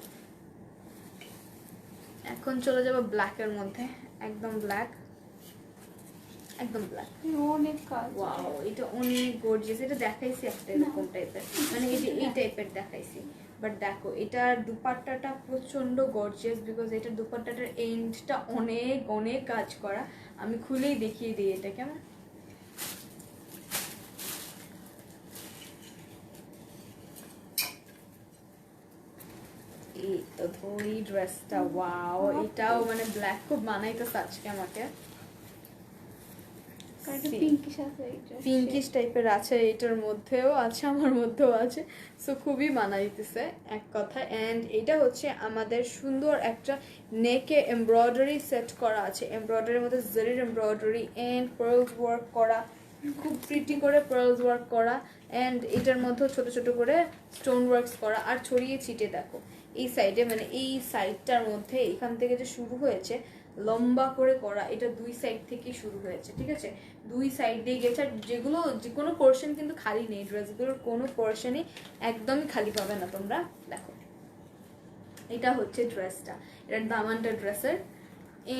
এখন চলে যাবো ব্ল্যাকের মধ্যে, একদম ব্ল্যাক, একদম ব্ল্যাক। অনেক কাজ। ওয়াও, এটা অনেক গর্জিয়াস। এটা দেখাইছি একটা এরকম টাইপের, মানে এই টাইপের দেখাইছি। বাট দেখো এটার দুপাট্টাটা প্রচন্ড গর্জিয়াস, বিকজ এটার দুপাট্টাটার এন্ডটা অনেক অনেক কাজ করা। আমি খুলেই দেখিয়ে দিই এটা কেমন। এই তো ধরি ড্রেসটা, ওয়াও, এটাও মানে ব্ল্যাক খুব মানাইতেছে আজকে আমাকে। পিঙ্কিশ টাইপের আছে, এটার মধ্যেও আছে, আমার মধ্যেও আছে, সো খুবই মানাইতেছে এক কথা। অ্যান্ড এটা হচ্ছে আমাদের সুন্দর একটা নেকে এমব্রয়ডারি সেট করা আছে, এমব্রয়ডারির মধ্যে জারির এমব্রয়ডারি অ্যান্ড পার্লস ওয়ার্ক করা, খুব প্রিটি করে পার্লস ওয়ার্ক করা। অ্যান্ড এটার মধ্যেও ছোট ছোট করে স্টোন ওয়ার্কস করা, আর ছড়িয়ে ছিটে দেখো এই সাইডে, মানে এই সাইডটার মধ্যে এখান থেকে যে শুরু হয়েছে লম্বা করে করা, এটা দুই সাইড থেকে শুরু হয়েছে, ঠিক আছে, দুই সাইড দিয়ে গেছে। আর যেগুলো যে কোনো পোর্শন কিন্তু খালি নেই, ড্রেসগুলোর কোনো পোর্শনই একদমই খালি পাবে না তোমরা। দেখো এটা হচ্ছে ড্রেসটা, এটার দামানটা ড্রেসের।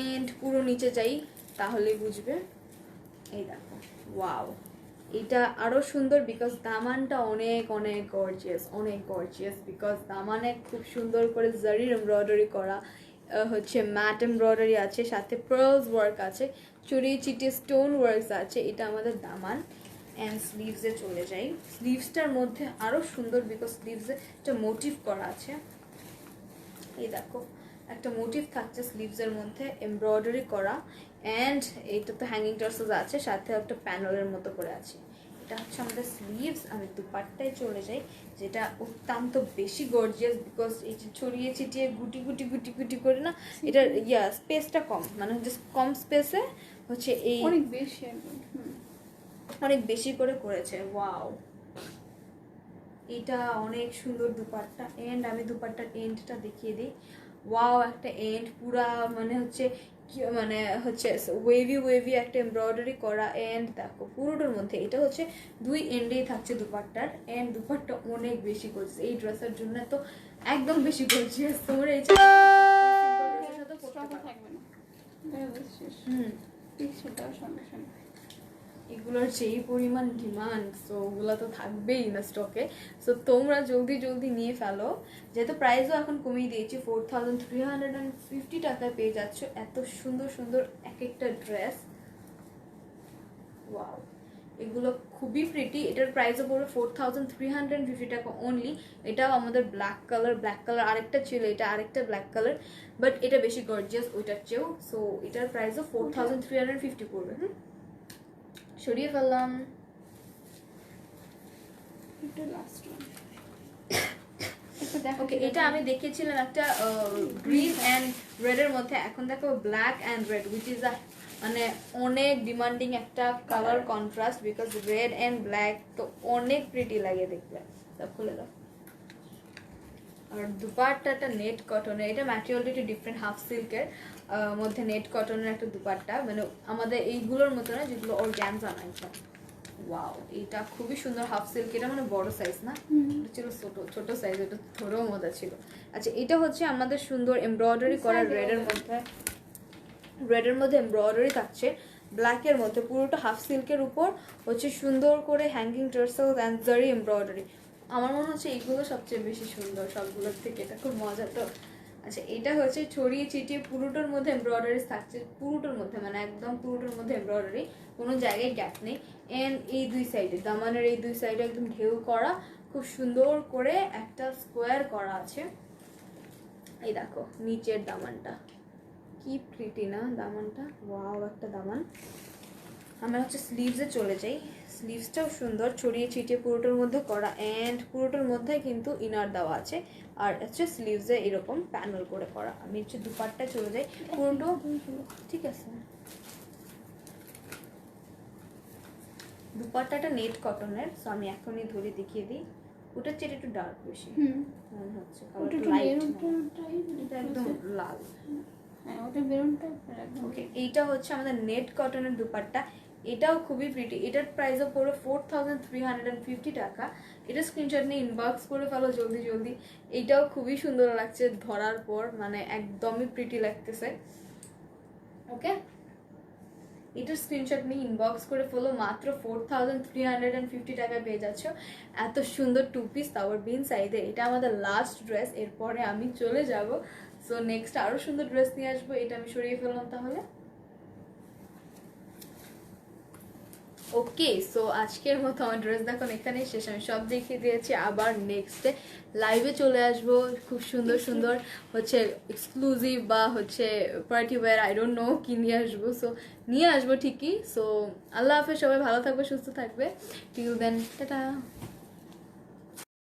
এন্ড পুরো নিচে যাই তাহলে বুঝবে। এই দেখো, ওয়াও, এটা আরো সুন্দর বিকজ দামানটা অনেক অনেক গর্জিয়াস, অনেক গর্জিয়াস, বিকজ দামানে খুব সুন্দর করে জারির এমব্রয়ডারি করা, হচ্ছে ম্যাট এমব্রয়ডারি আছে, সাথে পার্লস ওয়ার্ক আছে, চড়িয়ে চিটিয়ে স্টোন ওয়ার্কস আছে। এটা আমাদের দামান। অ্যান্ড স্লিভসে চলে যাই, স্লিভসটার মধ্যে আরো সুন্দর বিকজ স্লিভসে একটা মোটিভ করা আছে। এই দেখো একটা মোটিভ থাকছে স্লিভসের মধ্যে এমব্রয়ডারি করা। অ্যান্ড এইটা তো হ্যাঙ্গিং টার্সেস আছে, সাথে একটা প্যানেলের মতো করে আছে। এটা হচ্ছে আমাদের স্লিভস। আমি দুপাট্টায় চলে যাই, যেটা অত্যন্ত বেশি গর্জিয়াস বিকজ এই যে ছড়িয়ে ছিটিয়ে গুটি গুটি গুটি গুটি করে না, এটার স্পেসটা কম, মানে জাস্ট কম স্পেসে হচ্ছে এই অনেক বেশি করে করেছে। ওয়াও, এটা অনেক সুন্দর দুপাট্টা। এন্ড আমি দুপাট্টার এন্ডটা দেখিয়ে দিই। ওয়াও, একটা এন্ড পুরা মানে হচ্ছে মানে হচ্ছে ওয়েভি ওয়েভি একটা এমব্রয়ডারি করা। এন্ড দেখো পুরোটার মধ্যে এটা হচ্ছে দুই এন্ডেই থাকছে দুপাট্টার। এন্ড দুপাট্টা অনেক বেশি করছে এই ড্রেসের জন্য, তো একদম বেশি করছি। তোমরা এই এগুলোর যেই পরিমাণ ডিমান্ড, সো ওগুলো তো থাকবেই না স্টকে। সো তোমরা জলদি জলদি নিয়ে ফেলো, যেহেতু প্রাইসও এখন কমিয়ে দিয়েছি, 4350 টাকায় পেয়ে যাচ্ছ এত সুন্দর সুন্দর এক একটা ড্রেস। ওয়াও, এগুলো খুবই প্রিটি। এটার প্রাইসও পড়বে 4350 টাকা অনলি। এটাও আমাদের ব্ল্যাক কালার, ব্ল্যাক কালার আরেকটা ছিল, এটা আরেকটা ব্ল্যাক কালার, বাট এটা বেশি গর্জিয়াস ওইটার চেয়েও। সো এটার প্রাইসও 4350 পড়বে। সরিয়ে ফেললাম। ওকে, এটা আমি দেখিয়েছিলাম একটা গ্রিন অ্যান্ড রেড এর মধ্যে, এখন দেখো black and red, which is মানে অনেক ডিমান্ডিং একটা colour contrast, because red and black তো অনেক প্রিটি লাগে দেখবে। খুলে দাও। আর দুপাট্টাটা নেট কটনের, এটা ম্যাটেরিয়ালটা একটু ডিফারেন্ট, হাফ সিল্কের মধ্যে নেট কটনের একটা দুপাট্টা, মানে আমাদের এইগুলোর মতো না যেগুলো অর্গ্যানজা না। এটা ওয়াও, এটা খুবই সুন্দর হাফ সিল্ক। এটা মানে বড় সাইজ না, এটা ছিল ছোট ছোট সাইজ, এটা ধরেও মজা ছিল। আচ্ছা, এটা হচ্ছে আমাদের সুন্দর এমব্রয়ডারি করা রেডের মধ্যে, রেডের মধ্যে এমব্রয়ডারি থাকছে ব্ল্যাকের মধ্যে, পুরোটা হাফ সিল্কের উপর হচ্ছে সুন্দর করে হ্যাঙ্গিং টার্সেলস অ্যান্ড জারি এমব্রয়ডারি। আমার মনে হচ্ছে এইগুলো সবচেয়ে বেশি সুন্দর সবগুলোর থেকে, এটা খুব মজা তো। আচ্ছা, এটা হচ্ছে ছড়িয়ে ছিটিয়ে পুরোটার মধ্যে এমব্রয়ডারি থাকছে, পুরোটার মধ্যে মানে একদম পুরোটার মধ্যে এমব্রয়ডারি, কোনো জায়গায় গ্যাপ নেই। এন্ড এই দুই সাইডে, দামানের এই দুই সাইডে একদম ঢেউ করা, খুব সুন্দর করে একটা স্কোয়ার করা আছে। এই দেখো নিচের দামানটা কি প্রিটি না, দামানটা ওয়াও একটা দামান। আমরা হচ্ছে স্লিভসে চলে যাই, স্লিভসটাও সুন্দর ছড়িয়ে ছিটিয়ে পুরোটার মধ্যে করা, অ্যান্ড পুরোটার মধ্যে কিন্তু ইনার দেওয়া আছে, আর হচ্ছে স্লিভসে এরকম প্যানেল করে করা। আমি হচ্ছে দুপাট্টায় চলে যাই, পুরোটা ঠিক আছে। দুপাট্টাটা নেট কটনের, সো আমি এখনই ধরে দেখিয়ে দিই। ওটার চেয়ে একটু ডার্ক বেশি মনে হচ্ছে, ওটা একটু লাইট মেরুন টাইপ, এটা একদম লাল। হ্যাঁ ওটা মেরুন টাইপ একদম। ওকে, এইটা হচ্ছে আমাদের নেট কটনের দুপাট্টা, এটাও খুবই প্রিটি। এটার প্রাইসও পড়ে 4350 টাকা। এটা স্ক্রিনশট নিয়ে ইনবক্স করে ফেলো জলদি জলদি। এইটাও খুবই সুন্দর লাগছে ধরার পর, মানে একদমই প্রিটি লাগতেছে। ওকে, এটার স্ক্রিনশট নিয়ে ইনবক্স করে ফেলো, মাত্র 4350 টাকায় পেয়ে যাচ্ছ এত সুন্দর টু পিস, তারপর বিন সাইজে। এটা আমাদের লাস্ট ড্রেস, এরপরে আমি চলে যাব। সো নেক্সট আরও সুন্দর ড্রেস নিয়ে আসবো। এটা আমি সরিয়ে ফেললাম তাহলে। ওকে, সো আজকের মতো আমার ড্রেস দেখুন এখানেই শেষ, আমি সব দেখিয়ে দিয়েছি। আবার নেক্সটে লাইভে চলে আসবো খুব সুন্দর সুন্দর হচ্ছে এক্সক্লুসিভ বা হচ্ছে party wear, I don't know কি নিয়ে আসবো। সো নিয়ে আসবো ঠিকই। সো আল্লাহ হাফেজ, সবাই ভালো থাকবে, সুস্থ থাকবে। Till then, tata.